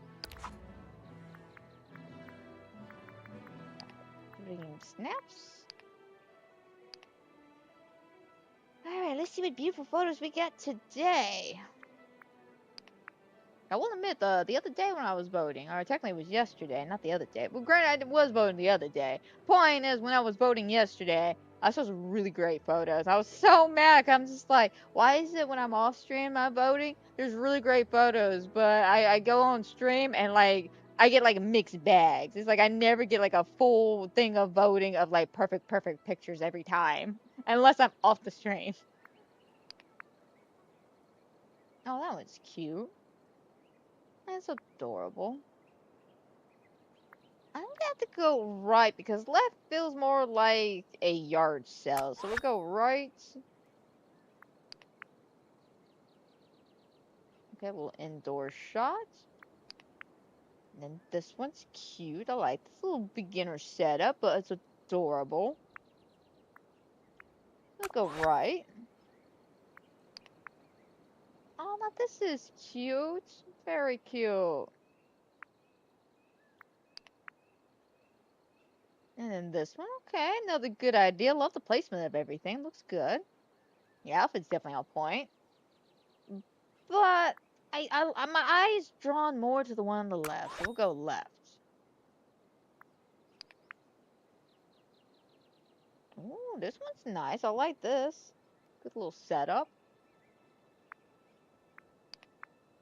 Dreamsnaps. Alright, let's see what beautiful photos we got today. I will admit, the other day when I was voting, or technically it was yesterday, not the other day. Well, granted, I was voting the other day. Point is, when I was voting yesterday, I saw some really great photos. I was so mad. I'm just like, why is it when I'm off stream, my voting, there's really great photos, but I go on stream and like I get like mixed bags. It's like I never get like a full thing of voting of like perfect pictures every time, unless I'm off the stream. Oh, that was cute. That's adorable. I'm gonna have to go right because left feels more like a yard sale. So we'll go right. Okay, little indoor shot. And then this one's cute. I like this little beginner setup, but it's adorable. We'll go right. Oh, now this is cute. Very cute. And then this one, okay, another good idea. Love the placement of everything. Looks good. Yeah, outfit's definitely on point. But my eye's drawn more to the one on the left, so we'll go left. Ooh, this one's nice. I like this. Good little setup.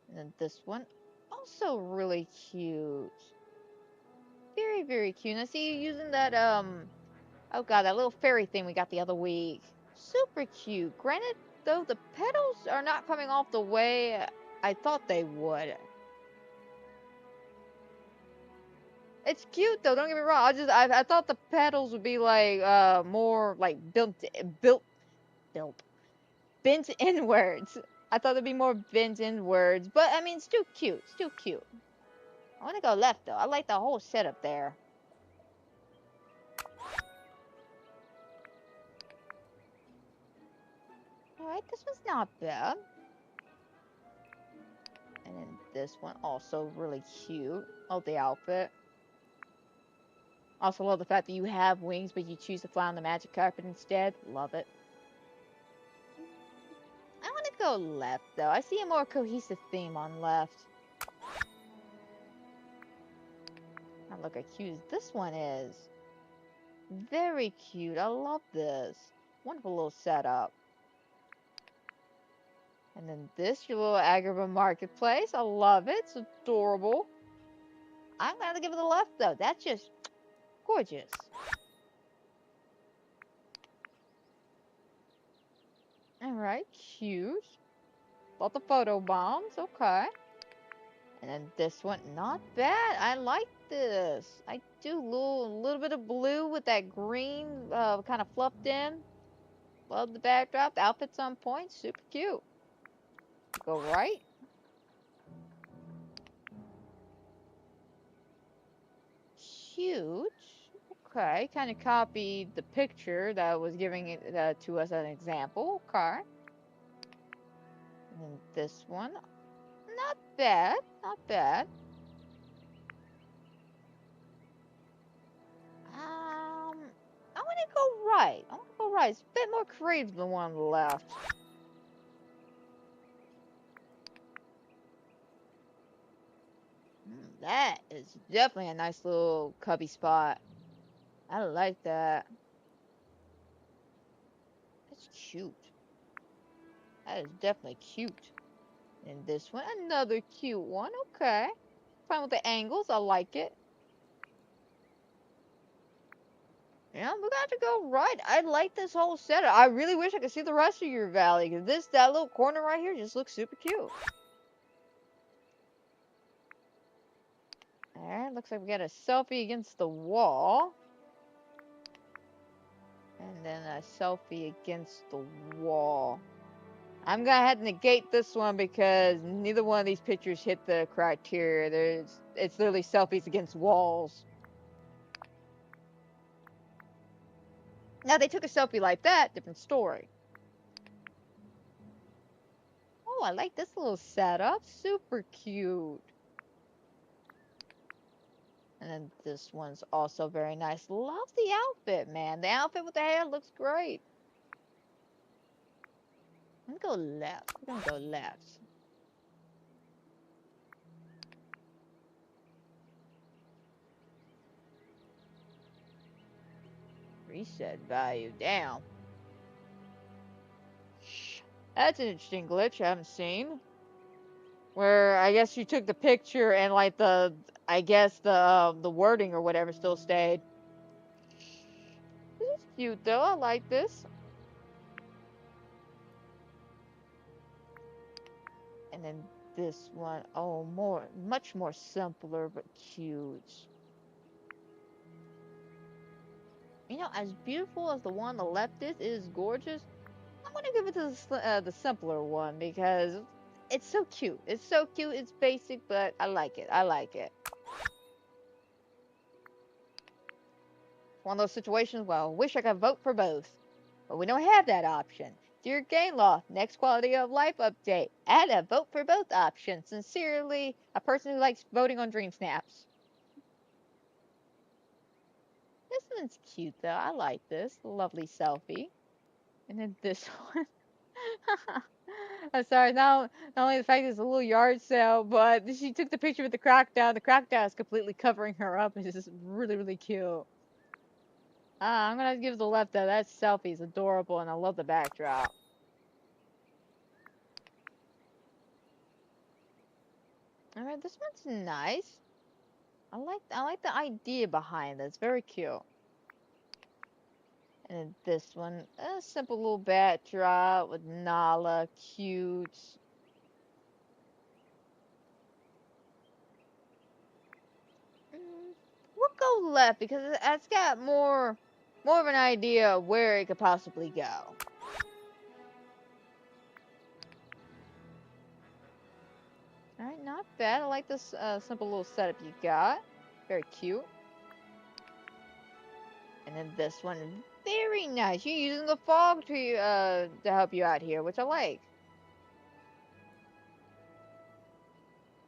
And then this one, also really cute. Very cute. And I see you using that, oh god, that little fairy thing we got the other week. Super cute. Granted, though, the petals are not coming off the way I thought they would. It's cute though, don't get me wrong. I thought the petals would be like more like built bent inwards. I thought it'd be more bent inwards, but I mean still cute, still cute. I wanna go left though. I like the whole setup there. Alright, this one's not bad. And then this one also really cute. Oh, the outfit. Also love the fact that you have wings, but you choose to fly on the magic carpet instead. Love it. I want to go left, though. I see a more cohesive theme on left. Now look how cute this one is. Very cute. I love this. Wonderful little setup. And then this, your little Agrabah marketplace. I love it. It's adorable. I'm going to give it the left, though. That's just gorgeous. Alright, cute. Lot of photo bombs. Okay. And then this one, not bad. I like this. I do little bit of blue with that green kind of fluffed in. Love the backdrop. The outfit's on point. Super cute. Go right. Cute. Okay, kind of copied the picture that was giving it to us as an example. Okay. And then this one, not bad. Not bad. I want to go right. I want to go right. It's a bit more creative than the one on the left. That is definitely a nice little cubby spot. I like that. That's cute. That is definitely cute. And this one, another cute one. Okay. Fine with the angles. I like it. Yeah, we got to go right. I like this whole setup. I really wish I could see the rest of your valley, because that little corner right here just looks super cute. Alright, looks like we got a selfie against the wall. And then a selfie against the wall. I'm gonna have to negate this one because neither one of these pictures hit the criteria. It's literally selfies against walls. Now, they took a selfie like that, different story. Oh, I like this little setup. Super cute. And then this one's also very nice. Love the outfit, man. The outfit with the hair looks great. I'm gonna go left. We're gonna go left. Reset value down. That's an interesting glitch I haven't seen. Where I guess you took the picture and like I guess the wording or whatever still stayed. This is cute though. I like this. And then this one, oh, much more simpler but cute. You know, as beautiful as the one on the left is, it is gorgeous. I'm gonna give it to the simpler one because it's so cute. It's so cute. It's basic, but I like it. I like it. One of those situations where I wish I could vote for both, but we don't have that option. Dear Game Law, next quality of life update. Add a vote for both option. Sincerely, a person who likes voting on Dreamsnaps. This one's cute though. I like this. Lovely selfie. And then this one. I'm sorry, not only the fact it's a little yard sale, but she took the picture with the crackdown. The crackdown is completely covering her up. It's just really, really cute. I'm gonna give the left though. That selfie is adorable, and I love the backdrop. All right, this one's nice. I like the idea behind it. It's very cute. And then this one, a simple little backdrop with Nala, cute. We'll go left because it's got more of an idea of where it could possibly go. Alright, not bad. I like this simple little setup you got. Very cute. And then this one, very nice. You're using the fog to help you out here, which I like.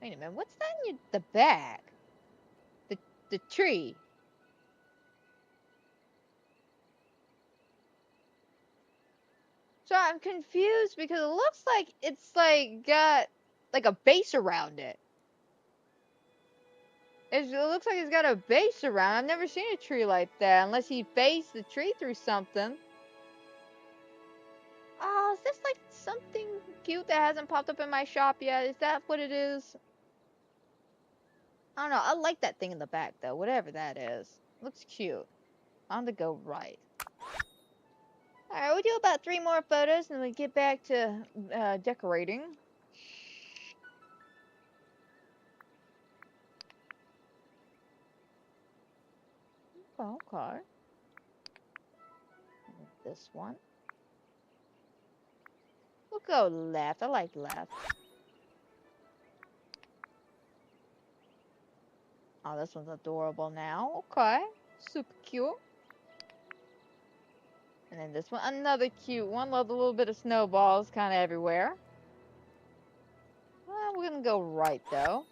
Wait a minute, what's that in the back? The tree. So I'm confused because it looks like it's like got like a base around it. It looks like it's got a base around. I've never seen a tree like that unless he based the tree through something. Oh, is this like something cute that hasn't popped up in my shop yet? Is that what it is? I don't know. I like that thing in the back though, whatever that is. Looks cute. I'm gonna go right. Alright, we'll do about 3 more photos and we get back to decorating. Okay. This one. We'll go left. I like left. Oh, this one's adorable now. Okay. Super cute. And then this one, another cute one. Love a little bit of snowballs kind of everywhere. Well, we're going to go right, though.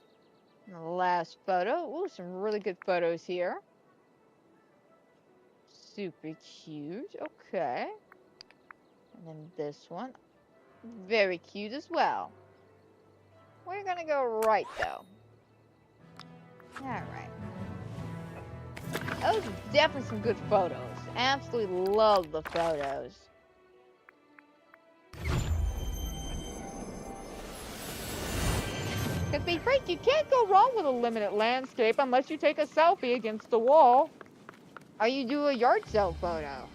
And the last photo. Ooh, some really good photos here. Super cute. Okay. And then this one. Very cute as well. We're going to go right, though. Alright. Those are definitely some good photos. Absolutely love the photos. Because be frank, you can't go wrong with a limited landscape unless you take a selfie against the wall. Or you do a yard sale photo.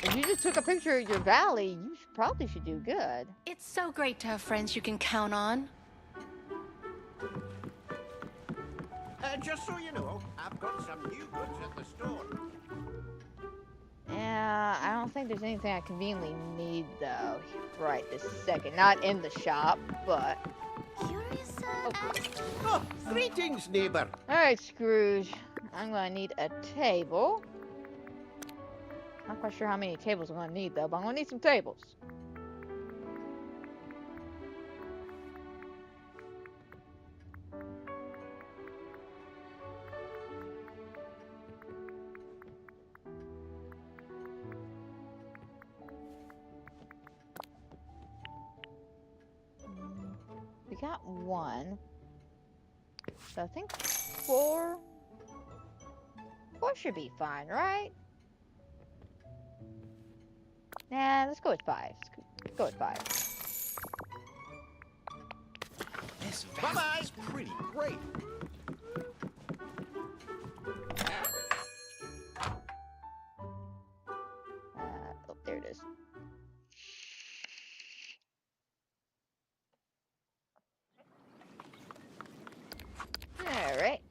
If you just took a picture of your valley, you probably should do good. It's so great to have friends you can count on. Just so you know, I've got some new goods at the store. Yeah, I don't think there's anything I conveniently need though. Right this second. Not in the shop, but. Curious, Oh. Oh, greetings, neighbour. Alright, Scrooge. I'm gonna need a table. Not quite sure how many tables I'm gonna need though, but I'm gonna need some tables. We got one. So I think four. Four should be fine, right? Nah, let's go with five. Let's go with five. This Bye-bye. valley is pretty great. Oh, there it is. Alright.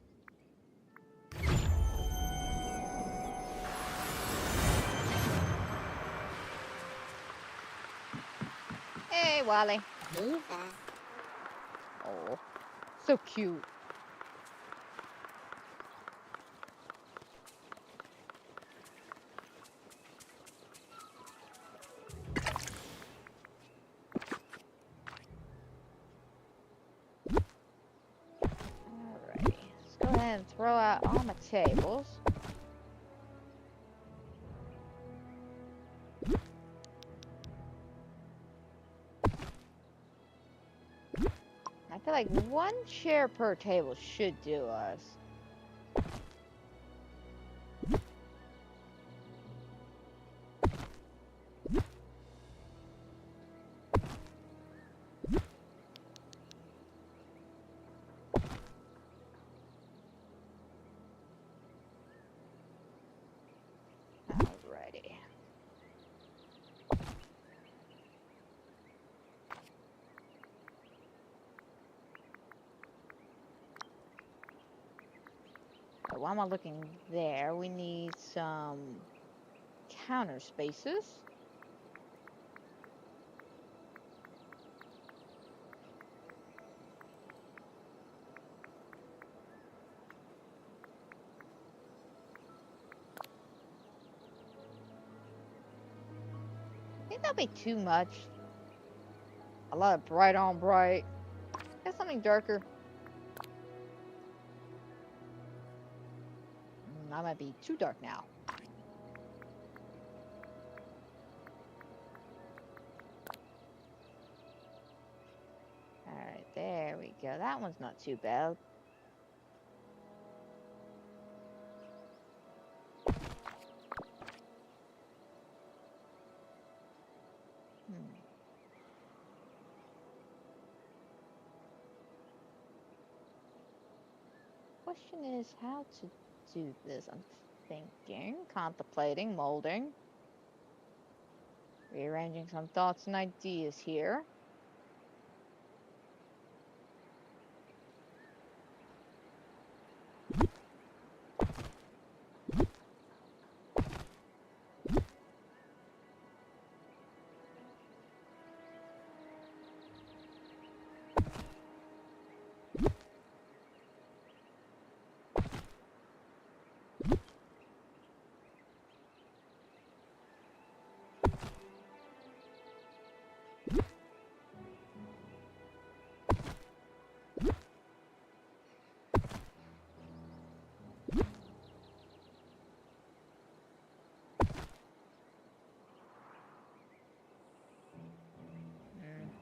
Hey, Wally. Oh, so cute. Alrighty. Let's go ahead and throw out all my tables. I feel like one chair per table should do us. Alrighty. Why am I looking there? We need some counter spaces. I think that'll be too much. A lot of bright on bright. Get something darker. That might be too dark now. Alright, there we go. That one's not too bad. Question is how to do this. I'm thinking, contemplating, molding, rearranging some thoughts and ideas here.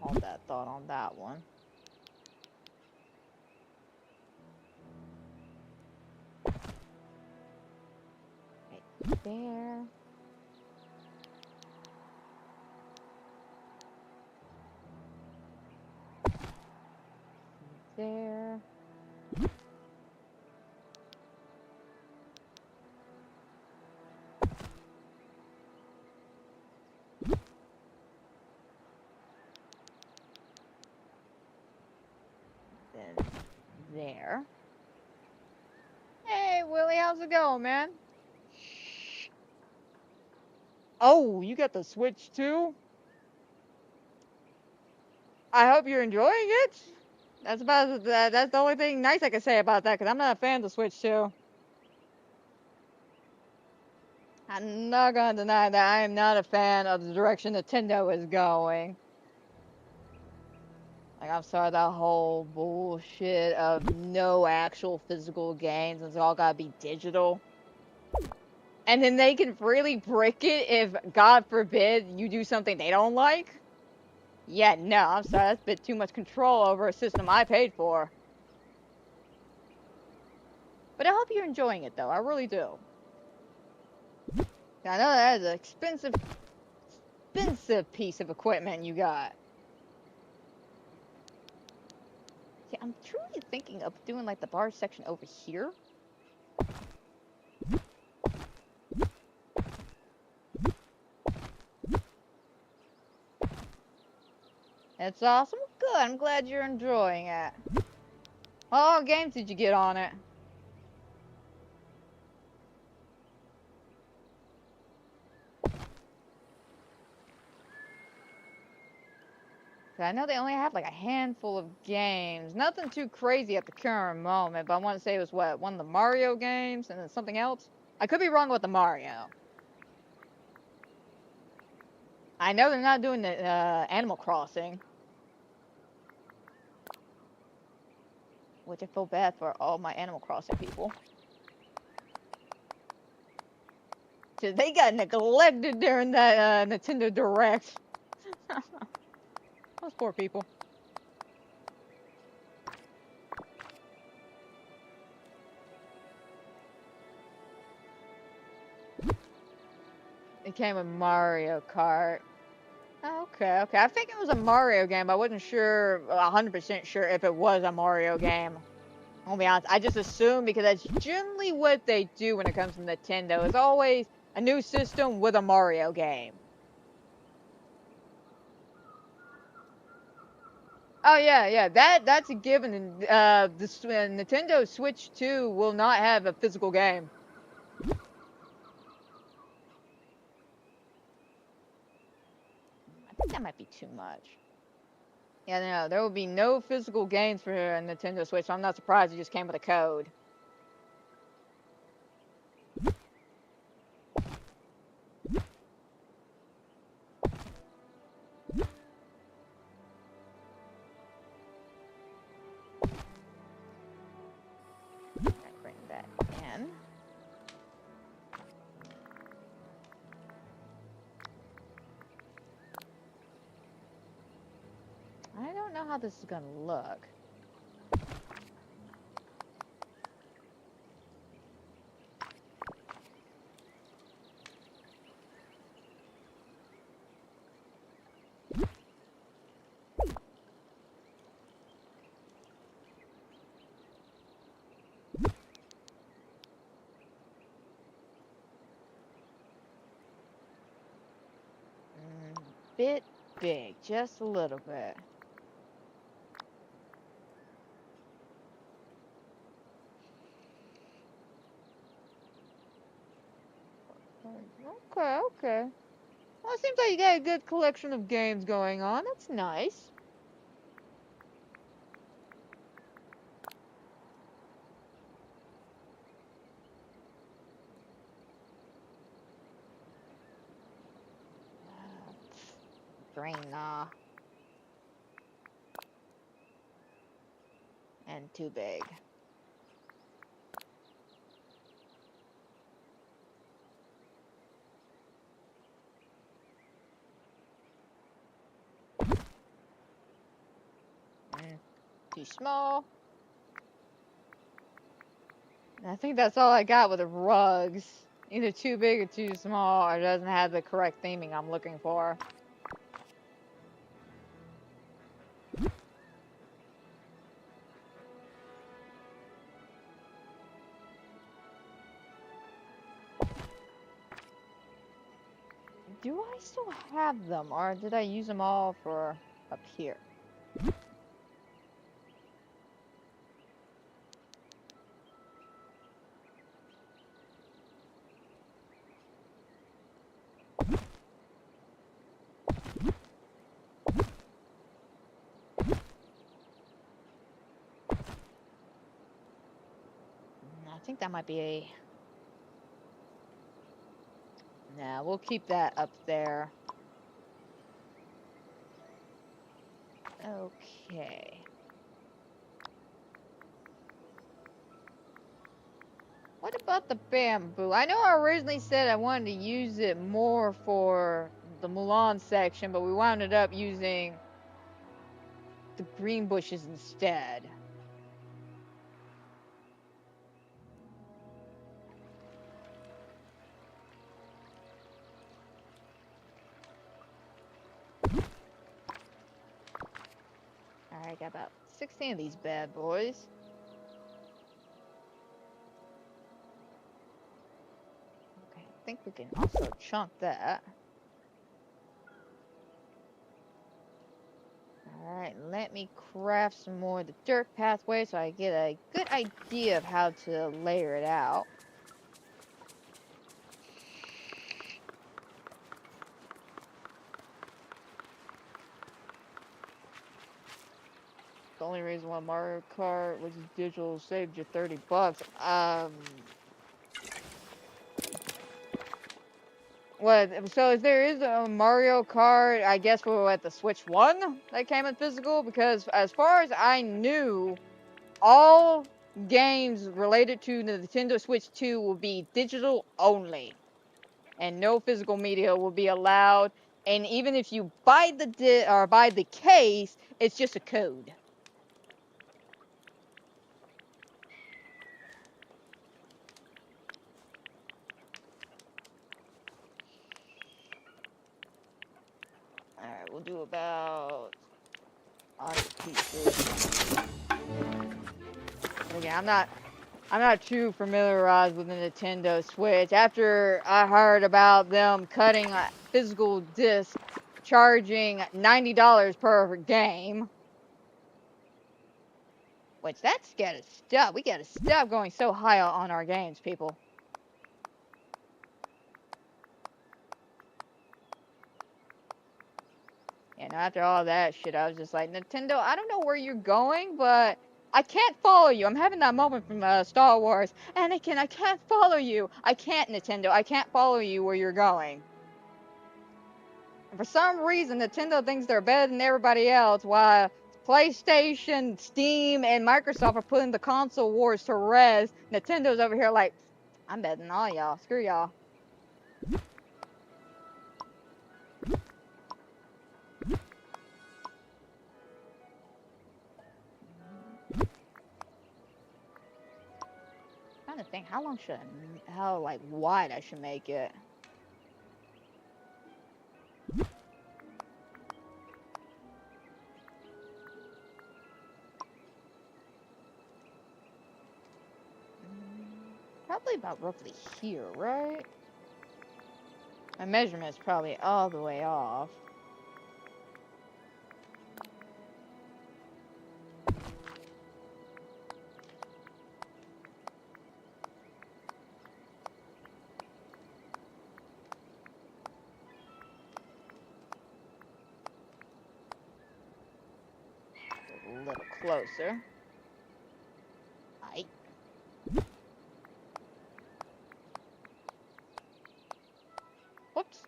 Hold that thought on that one. Right there. There. there. Hey, Willie, how's it going, man? Oh, you got the Switch too? I hope you're enjoying it. That's the only thing nice I can say about that, because I'm not a fan of the Switch too. I'm not gonna deny that I am not a fan of the direction Nintendo is going. Like, I'm sorry, that whole bullshit of no actual physical games, it's all gotta be digital. And then they can really brick it if, God forbid, you do something they don't like. Yeah, no, I'm sorry, that's a bit too much control over a system I paid for. But I hope you're enjoying it, though, I really do. I know that is an expensive piece of equipment you got. See, I'm truly thinking of doing, like, the bar section over here. It's awesome. Good. I'm glad you're enjoying it. What games did you get on it? I know they only have like a handful of games. Nothing too crazy at the current moment, but I want to say it was what? One of the Mario games and then something else? I could be wrong with the Mario. I know they're not doing the Animal Crossing. Which I feel bad for all my Animal Crossing people. They got neglected during that Nintendo Direct. Those poor people. It came with Mario Kart. Okay, okay. I think it was a Mario game, but I wasn't sure, 100% sure if it was a Mario game. I'll be honest, I just assume because that's generally what they do when it comes to Nintendo. It's always a new system with a Mario game. Oh yeah, yeah, that's a given. Nintendo Switch 2 will not have a physical game. I think that might be too much. Yeah, no, there will be no physical games for a Nintendo Switch, so I'm not surprised it just came with a code. Bring that in. I don't know how this is gonna look. Bit big, just a little bit. Okay, okay. Well, it seems like you got a good collection of games going on. That's nice. Brain nah. And too big. Too small. I think that's all I got with the rugs. Either too big or too small, or doesn't have the correct theming I'm looking for. Do I still have them, or did I use them all for up here? I think that might be a... Nah, we'll keep that up there. Okay. What about the bamboo? I know I originally said I wanted to use it more for the Mulan section, but we wound up using the green bushes instead. Alright, got about 16 of these bad boys. Okay, I think we can also chunk that. Alright, let me craft some more of the dirt pathway so I get a good idea of how to layer it out. The only reason why Mario Kart, which is digital, saved you $30. What? So if there is a Mario Kart, I guess we're at the Switch 1 that came in physical, because as far as I knew, all games related to the Nintendo Switch 2 will be digital only, and no physical media will be allowed. And even if you buy the buy the case, it's just a code. Alright, we'll do about 100 pieces. Again, I'm not too familiarized with the Nintendo Switch. After I heard about them cutting physical disc, charging $90 per game, which that's gotta stop. We gotta stop going so high on our games, people. And after all that shit, I was just like, Nintendo, I don't know where you're going, but I can't follow you. I'm having that moment from Star Wars. Anakin, I can't follow you. I can't, Nintendo. I can't follow you where you're going. And for some reason, Nintendo thinks they're better than everybody else, while PlayStation, Steam, and Microsoft are putting the console wars to rest. Nintendo's over here like, I'm better than all y'all. Screw y'all. I'm trying to think, how long should how like wide I should make it. Probably about roughly here, right? My measurement's probably all the way off. A little closer. Aight. Whoops.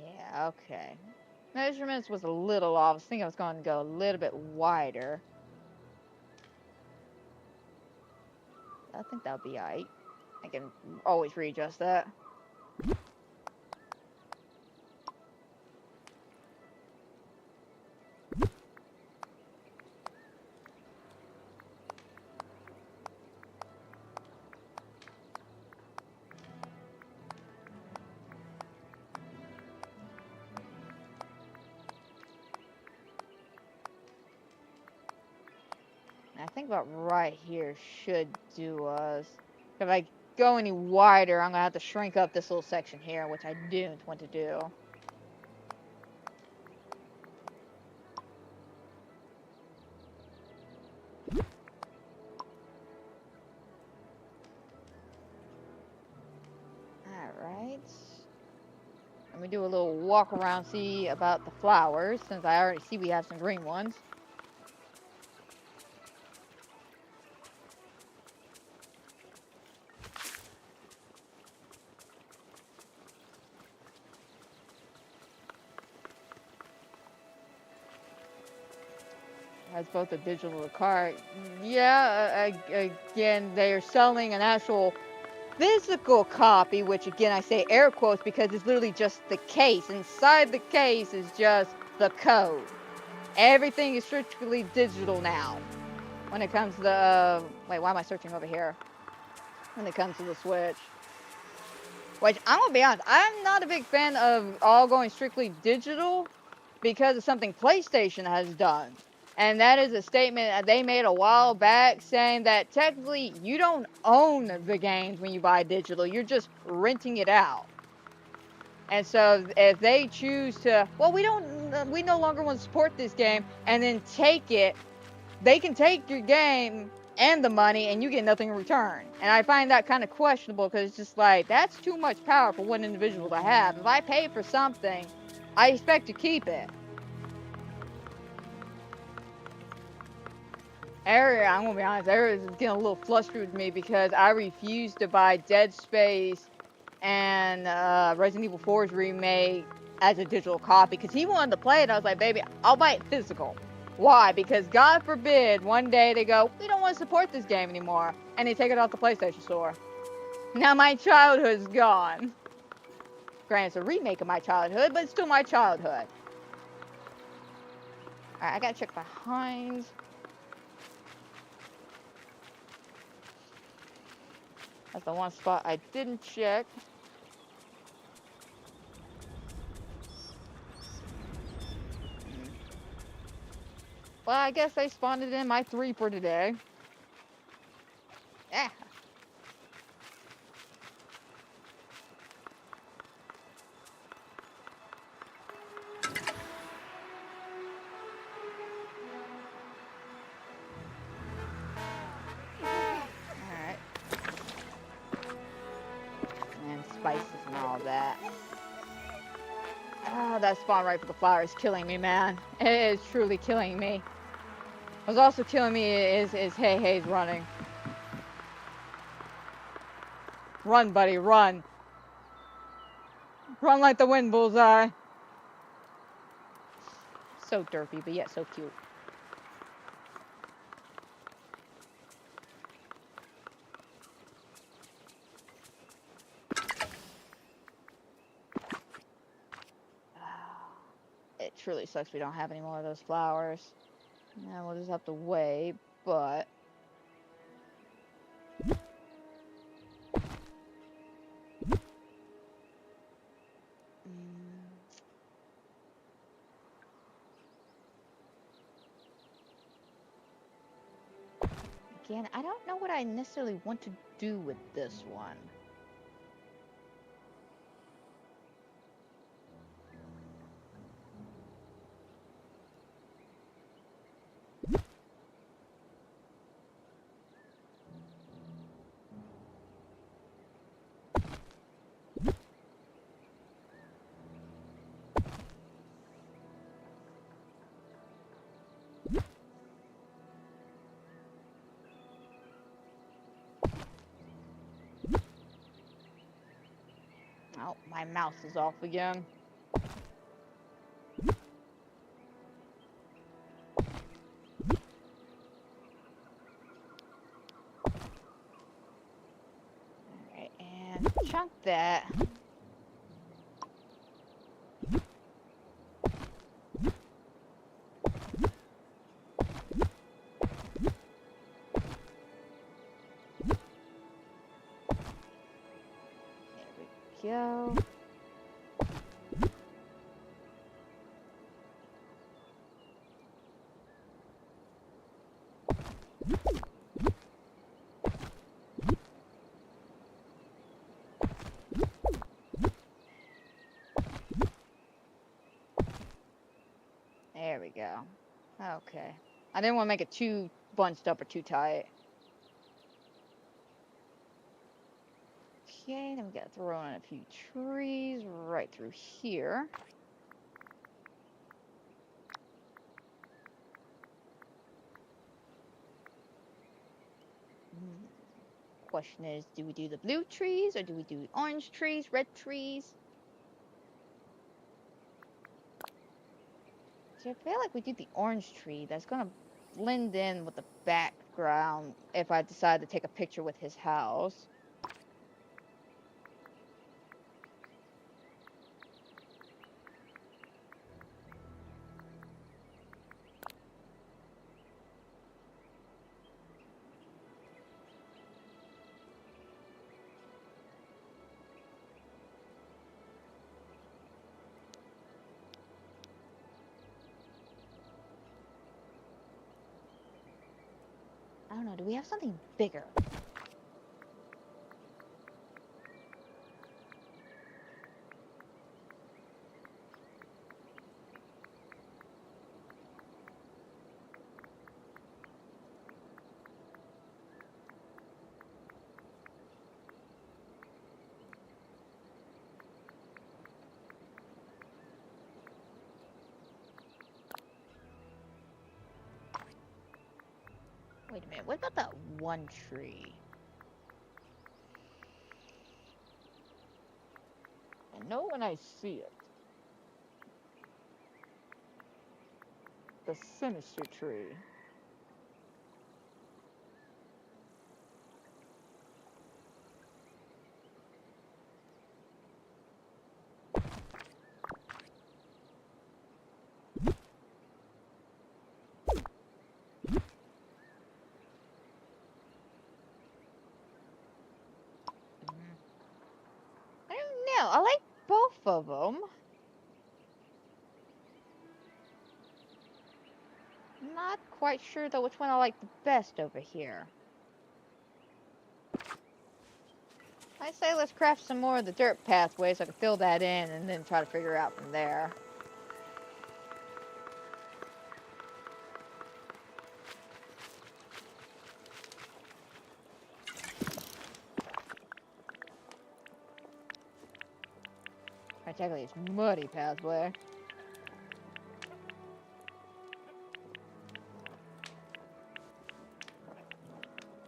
Yeah, okay. Measurements was a little off. I was thinking I was going to go a little bit wider. I think that'll be alright. I can always readjust that. I think about right here should do us. If I go any wider, I'm gonna have to shrink up this little section here, which I don't want to do. Let me do a little walk around, see about the flowers, since I already see we have some green ones. Has both a digital and card. Yeah, again, they are selling an actual physical copy, which again I say air quotes because it's literally just the case. Inside the case is just the code. Everything is strictly digital now. When it comes to the wait, why am I searching over here? When it comes to the Switch, which I'm gonna be honest, I'm not a big fan of all going strictly digital because of something PlayStation has done. And that is a statement that they made a while back saying that technically you don't own the games when you buy digital, you're just renting it out. And so if they choose to, well, we no longer want to support this game and then take it, they can take your game and the money and you get nothing in return. And I find that kind of questionable because it's just like, that's too much power for one individual to have. If I pay for something, I expect to keep it. Area, I'm gonna be honest, Area is getting a little flustered with me because I refuse to buy Dead Space and Resident Evil 4's remake as a digital copy because he wanted to play it. I was like, baby, I'll buy it physical. Why? Because God forbid one day they go, we don't want to support this game anymore, and they take it off the PlayStation Store. Now my childhood's gone. Granted, it's a remake of my childhood, but it's still my childhood. Alright, I gotta check behind. That's the one spot I didn't check. Well, I guess they spawned it in my 3 for today. Yeah. Alright. And spices and all that. Ah, that spawn right for the flower is killing me, man. It is truly killing me. What's also killing me is Hey Hey's running. Run, buddy, run. Run like the wind, Bullseye. So derpy, but yet so cute. It truly sucks we don't have any more of those flowers. Now we'll just have to wait, but... Again, I don't know what I necessarily want to do with this one. Oh, my mouse is off again. Alright, and chunk that. Go. There we go. Okay. I didn't want to make it too bunched up or too tight. Okay, then we gotta throw in a few trees right through here. Question is, do we do the blue trees or do we do orange trees, red trees? See, I feel like we do the orange tree. That's gonna blend in with the background if I decide to take a picture with his house. I don't know, do we have something bigger? Wait a minute, what about that one tree? I know when I see it. The sinister tree. I don't know, I like both of them. Not quite sure though which one I like the best over here. I say let's craft some more of the dirt pathway so I can fill that in and then try to figure out from there. Particularly it's muddy pathway.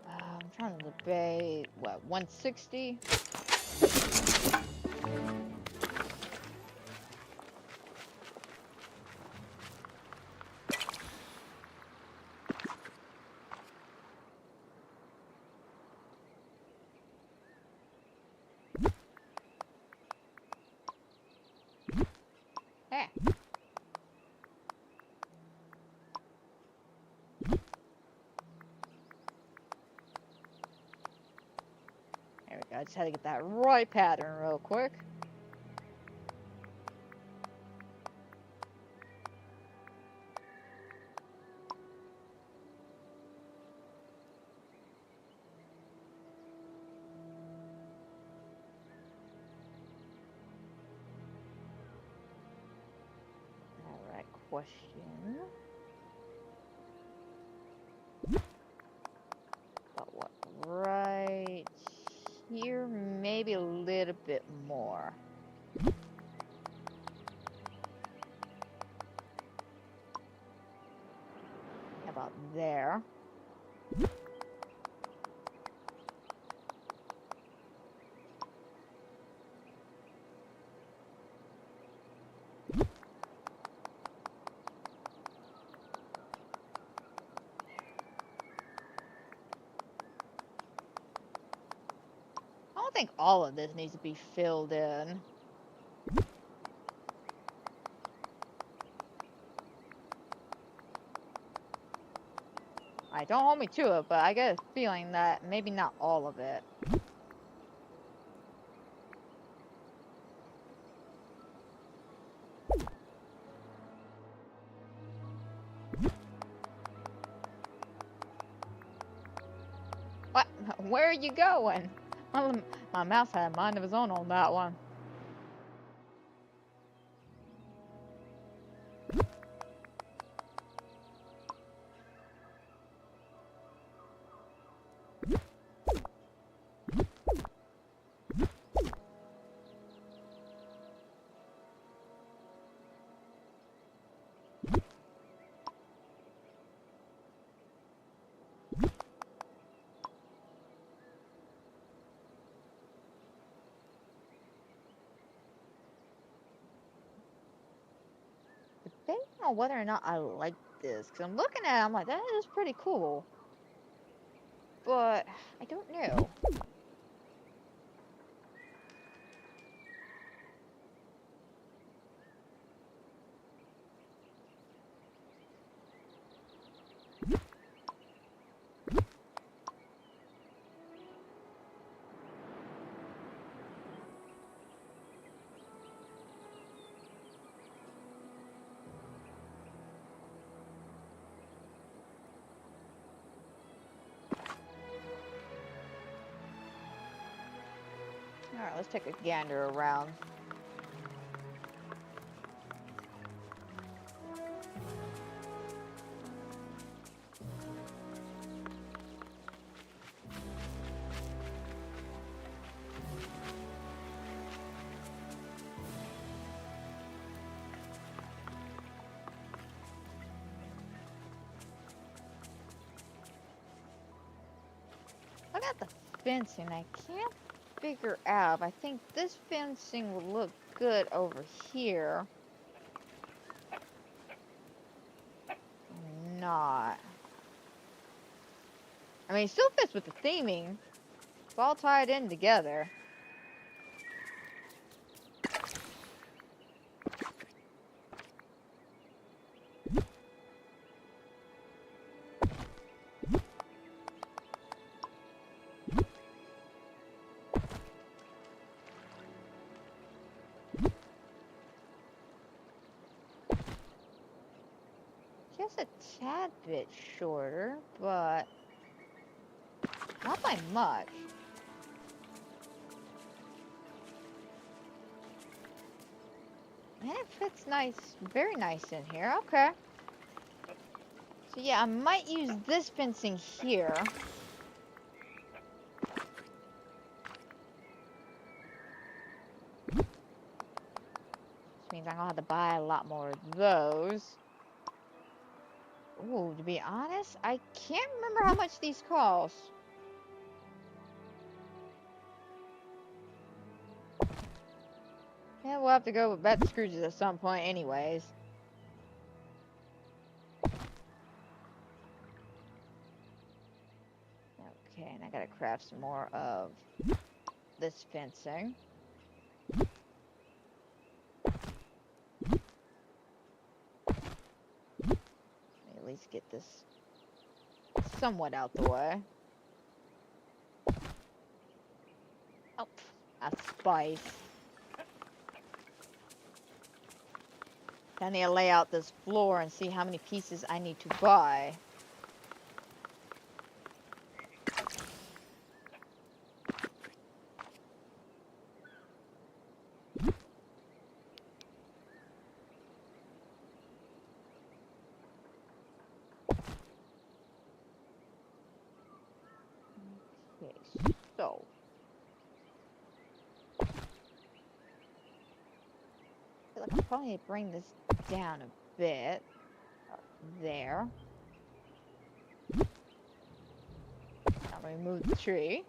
I'm trying to debate, what, 160? Yeah. There we go, I just had to get that right pattern real quick. Alright, question. About what, right here? Maybe a little bit more. How about there? I don't think all of this needs to be filled in. I don't hold me to it, but I get a feeling that maybe not all of it. What? Where are you going? My mouse had a mind of his own on that one. debating on whether or not I like this. Because I'm looking at it, I'm like, that is pretty cool. But I don't know. Alright, let's take a gander around. Look at the fencing. I can't figure out. I think this fencing will look good over here. Not. I mean, it still fits with the theming. It's all tied in together. Just a tad bit shorter, but not by much. And it fits nice, very nice in here. Okay. So yeah, I might use this fencing here. Which means I'm gonna have to buy a lot more of those. Ooh, to be honest, I can't remember how much these cost. Yeah, we'll have to go with Bet Scrooges at some point anyways. Okay, and I gotta craft some more of this fencing. At least get this somewhat out the way. Oh, a spice. I need to lay out this floor and see how many pieces I need to buy. Okay, so I feel like I probably need to bring this down a bit. There. I'll remove the tree.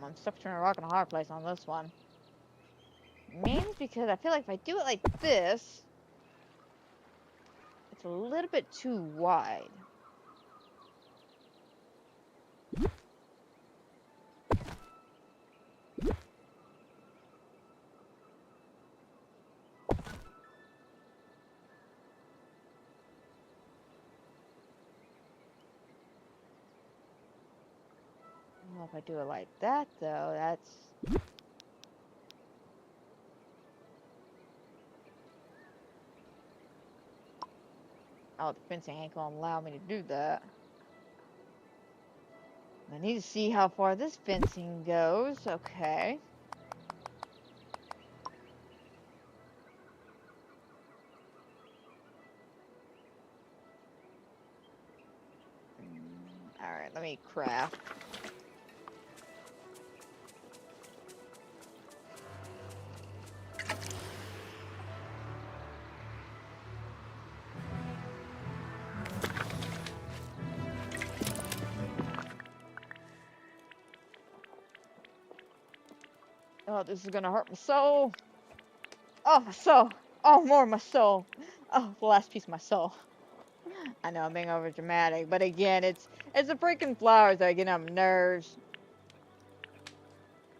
I'm stuck between a rock and a hard place on this one. Mainly because I feel like if I do it like this, it's a little bit too wide. Well, if I do it like that, though, that's... Oh, the fencing ain't gonna allow me to do that. I need to see how far this fencing goes. Okay. Alright, let me craft. Oh, this is gonna hurt my soul. Oh, my soul. Oh, more of my soul. Oh, the last piece of my soul. I know I'm being over dramatic, but again, it's the freaking flowers that get on my nerves.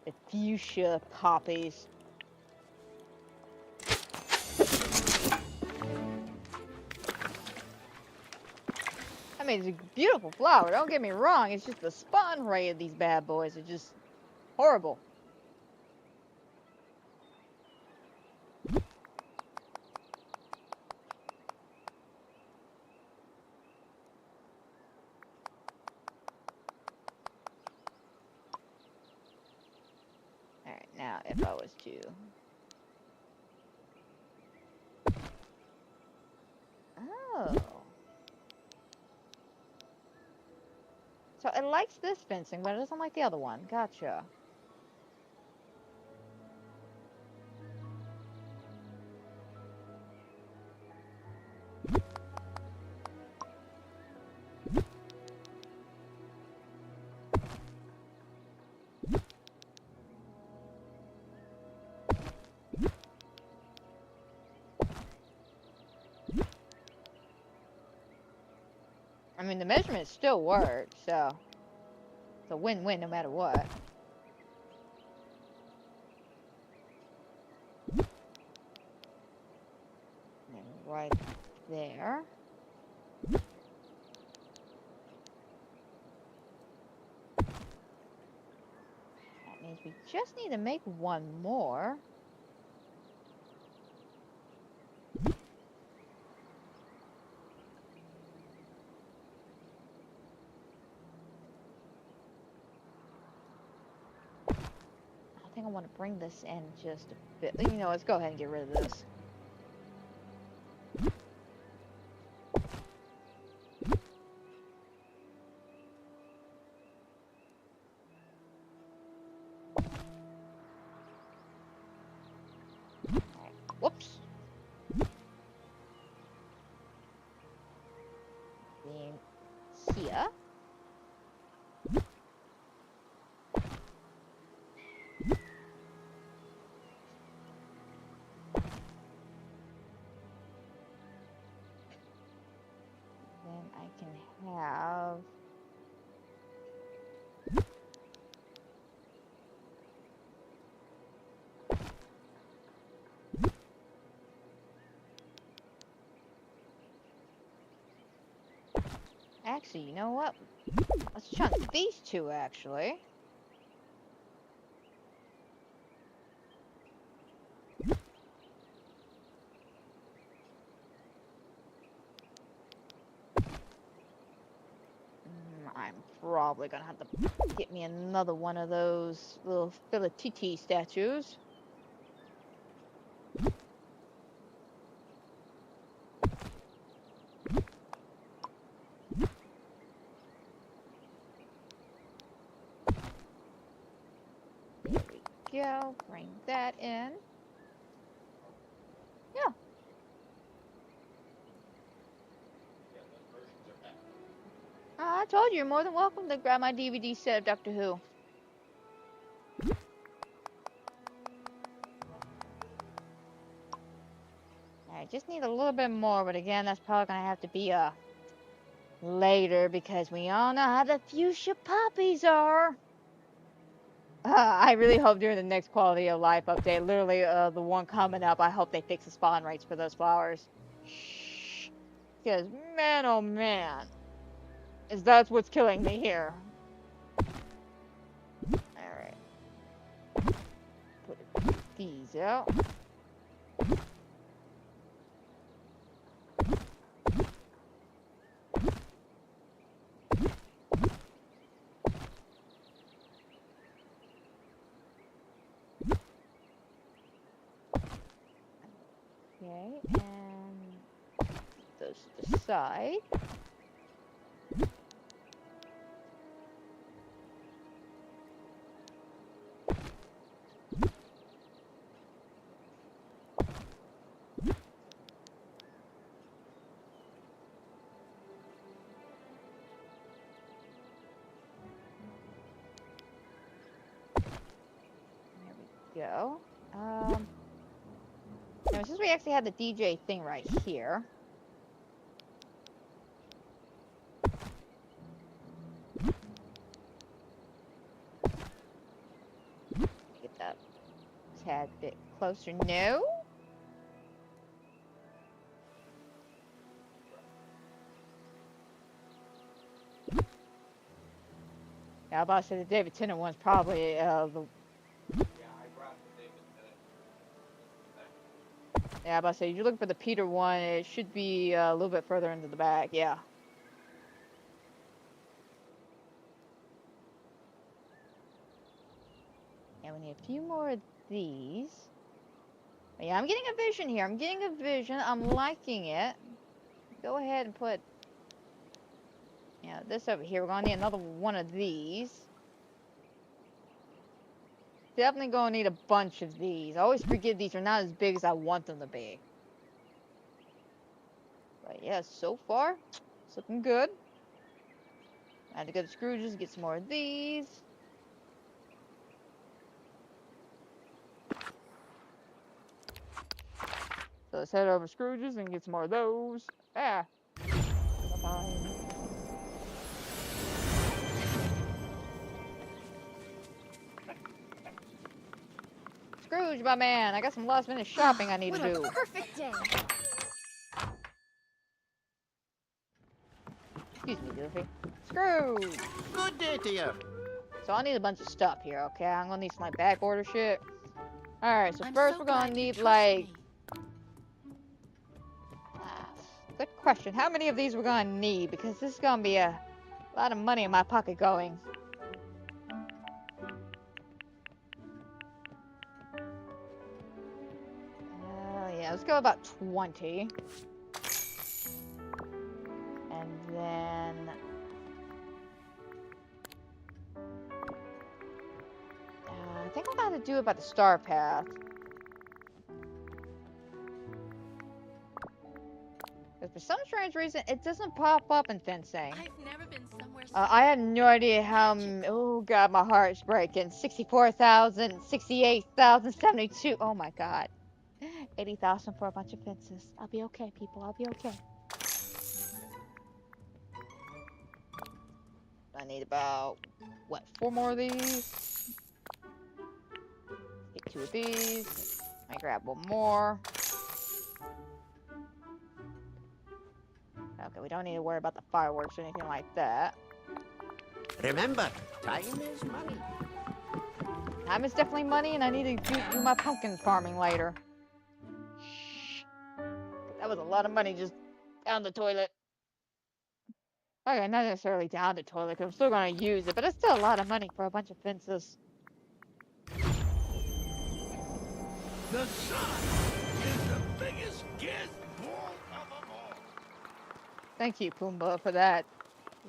The fuchsia poppies. I mean, it's a beautiful flower. Don't get me wrong. It's just the spawn rate of these bad boys is just horrible. Alright, now if I was to... Oh. So it likes this fencing, but it doesn't like the other one. Gotcha. I mean, the measurements still work, so it's a win-win no matter what. And right there. That means we just need to make one more. I think I want to bring this in just a bit. You know, let's go ahead and get rid of this. Whoops. Being here. Then I can have... Actually, you know what? Let's chunk these two, actually. I'm probably gonna have to get me another one of those little Filatiti statues. There we go. Bring that in. Yeah. I told you, you're more than welcome to grab my DVD set of Doctor Who. I just need a little bit more, but again, that's probably gonna have to be later because we all know how the fuchsia poppies are. I really hope during the next quality of life update, literally the one coming up, I hope they fix the spawn rates for those flowers. Because man, oh man, is that's what's killing me here. Alright. Put these out. Okay, and those to the side. go. Now since we actually have the DJ thing right here. Get that a tad bit closer. No? Yeah, I'm about to say the David Tennant one's probably the. Yeah, I'm about to say you're looking for the Peter one. It should be a little bit further into the back. Yeah. And we need a few more of these. But yeah, I'm getting a vision here. I'm getting a vision. I'm liking it. Go ahead and put, this over here. We're gonna need another one of these. Definitely gonna need a bunch of these. I always forget these are not as big as I want them to be. But yeah, so far, it's looking good. I had to go to Scrooge's, get some more of these. So let's head over to Scrooge's and get some more of those. Ah. Bye-bye. Scrooge, my man, I got some last minute shopping I need to do. What a perfect day. Excuse me, Goofy. Scrooge! Good day to you. So I need a bunch of stuff here, okay? I'm gonna need some like back order shit. Alright, so first we're gonna need like good question. How many of these we're gonna need? Because this is gonna be a lot of money in my pocket going. Yeah, let's go about 20. And then I think I'm about to do about the star path. Because for some strange reason, it doesn't pop up in fencing. I've never been somewhere so I have no idea how. Oh god, my heart's breaking. 64,000, 68,000, 72. Oh my god. 80,000 for a bunch of fences. I'll be okay, people. I'll be okay. I need about, what, 4 more of these? Get 2 of these. I grab 1 more. Okay, we don't need to worry about the fireworks or anything like that. Remember, time is money. Time is definitely money, and I need to do my pumpkin farming later. Shh. That was a lot of money just down the toilet. Okay, not necessarily down the toilet, because I'm still going to use it, but it's still a lot of money for a bunch of fences. The sun is the biggest gift ball of them all. Thank you, Pumbaa, for that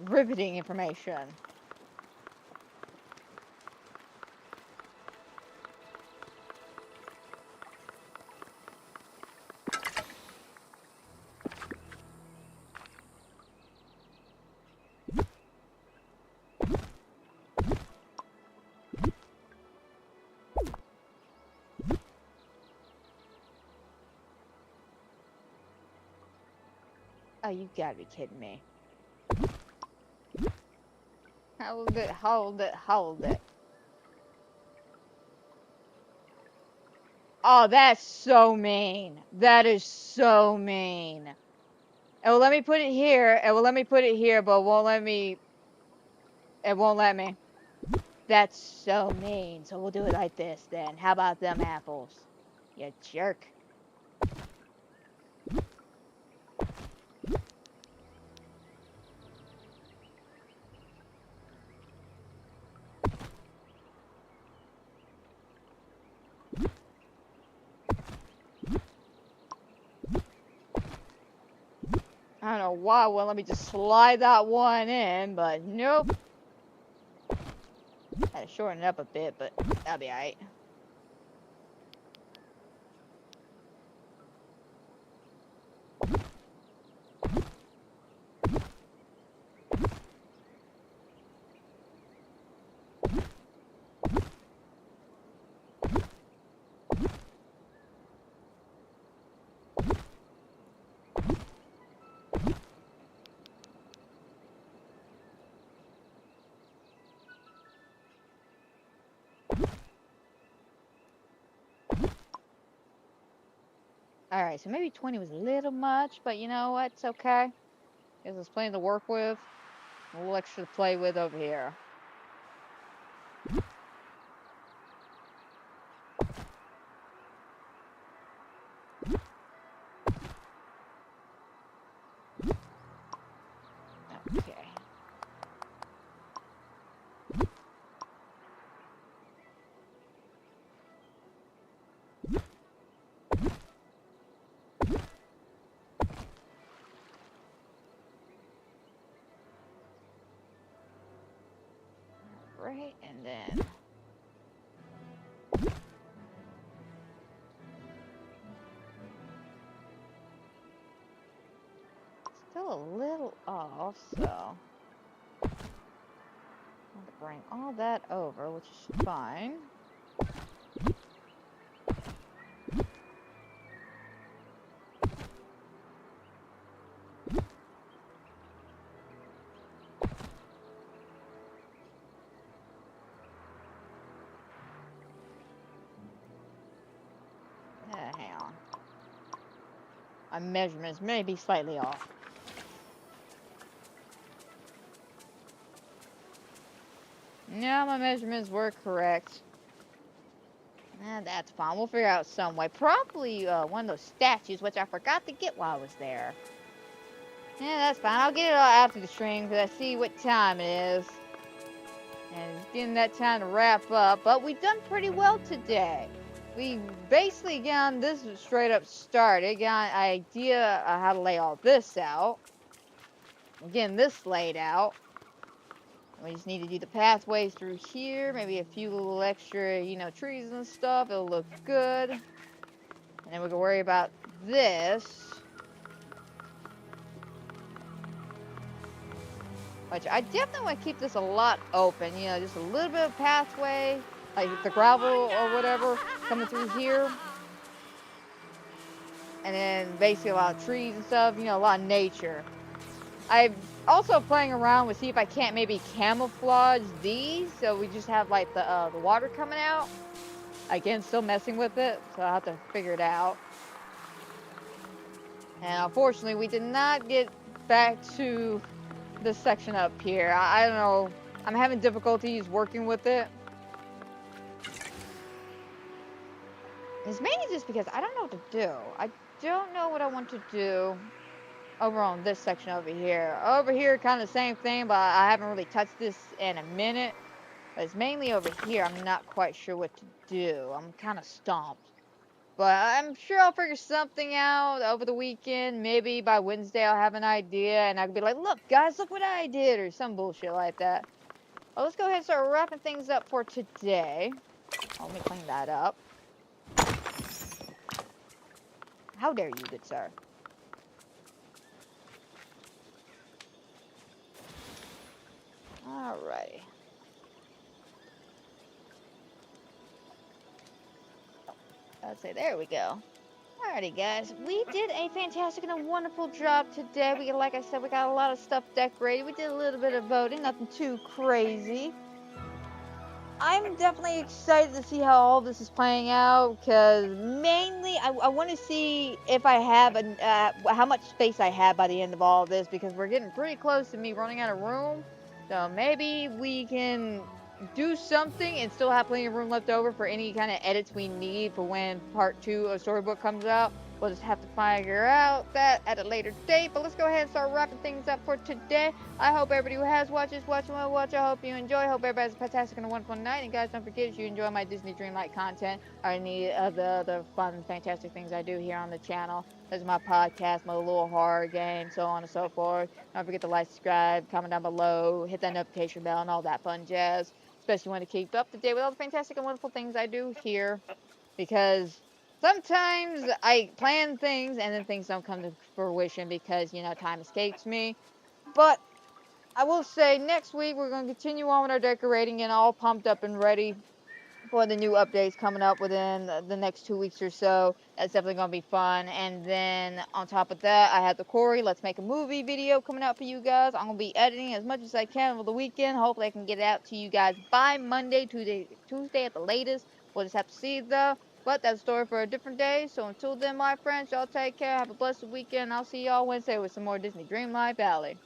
riveting information. Oh, you gotta be kidding me. Hold it, hold it, hold it. Oh, that's so mean. That is so mean. It will let me put it here. It will let me put it here, but it won't let me. It won't let me. That's so mean. So we'll do it like this then. How about them apples? You jerk. I don't know why it won't let me just slide that one in, but nope. Had to shorten it up a bit, but that'll be alright. Alright, so maybe 20 was a little much, but you know what? It's okay. Gives us plenty to work with. A little extra to play with over here. Okay. Right, and then still a little off, so I'm gonna bring all that over, which is fine. Hang on. My measurements may be slightly off. No, my measurements were correct. That's fine. We'll figure out some way. Probably one of those statues, which I forgot to get while I was there. Yeah, that's fine. I'll get it all after the stream because I see what time it is. And it's getting that time to wrap up. But we've done pretty well today. We basically got this straight up started. Got an idea of how to lay all this out. Getting this laid out. We just need to do the pathways through here. Maybe a few little extra, you know, trees and stuff. It'll look good. And then we can worry about this. Which I definitely want to keep this a lot open. You know, just a little bit of pathway. Like the gravel or whatever coming through here. And then basically a lot of trees and stuff. You know, a lot of nature. I'm also playing around with see if I can't maybe camouflage these. So we just have like the water coming out. Again, still messing with it. So I'll have to figure it out. And unfortunately, we did not get back to this section up here. I don't know. I'm having difficulties working with it. It's mainly just because I don't know what to do. I don't know what I want to do over on this section over here. Over here, kind of the same thing, but I haven't really touched this in a minute. But it's mainly over here. I'm not quite sure what to do. I'm kind of stumped. But I'm sure I'll figure something out over the weekend. Maybe by Wednesday I'll have an idea and I can be like, look, guys, look what I did, or some bullshit like that. Well, let's go ahead and start wrapping things up for today. Let me clean that up. How dare you, good sir. Alrighty. Let's say, there we go. Alrighty, guys. We did a fantastic and a wonderful job today. Like I said, we got a lot of stuff decorated. We did a little bit of voting, nothing too crazy. I'm definitely excited to see how all this is playing out, because mainly I want to see if I have how much space I have by the end of all of this, because we're getting pretty close to me running out of room. So maybe we can do something and still have plenty of room left over for any kind of edits we need for when part 2 of Storybook comes out. We'll just have to figure out that at a later date. But let's go ahead and start wrapping things up for today. I hope everybody who has watched this, watching will watch. I hope you enjoy. I hope everybody has a fantastic and a wonderful night. And guys, don't forget, if you enjoy my Disney Dreamlight content or any of the other fun, fantastic things I do here on the channel, there's my podcast, my little horror game, so on and so forth. Don't forget to like, subscribe, comment down below, hit that notification bell, and all that fun jazz. Especially want to keep up to date with all the fantastic and wonderful things I do here, because sometimes I plan things and then things don't come to fruition because, you know, time escapes me. But I will say next week we're going to continue on with our decorating and all pumped up and ready for the new updates coming up within the next 2 weeks or so. That's definitely going to be fun. And then on top of that, I have the Corey Let's Make a Movie video coming out for you guys. I'm going to be editing as much as I can over the weekend. Hopefully I can get it out to you guys by Monday, Tuesday at the latest. We'll just have to see though. But that's a story for a different day. So until then, my friends, y'all take care. Have a blessed weekend. I'll see y'all Wednesday with some more Disney Dreamlight Valley.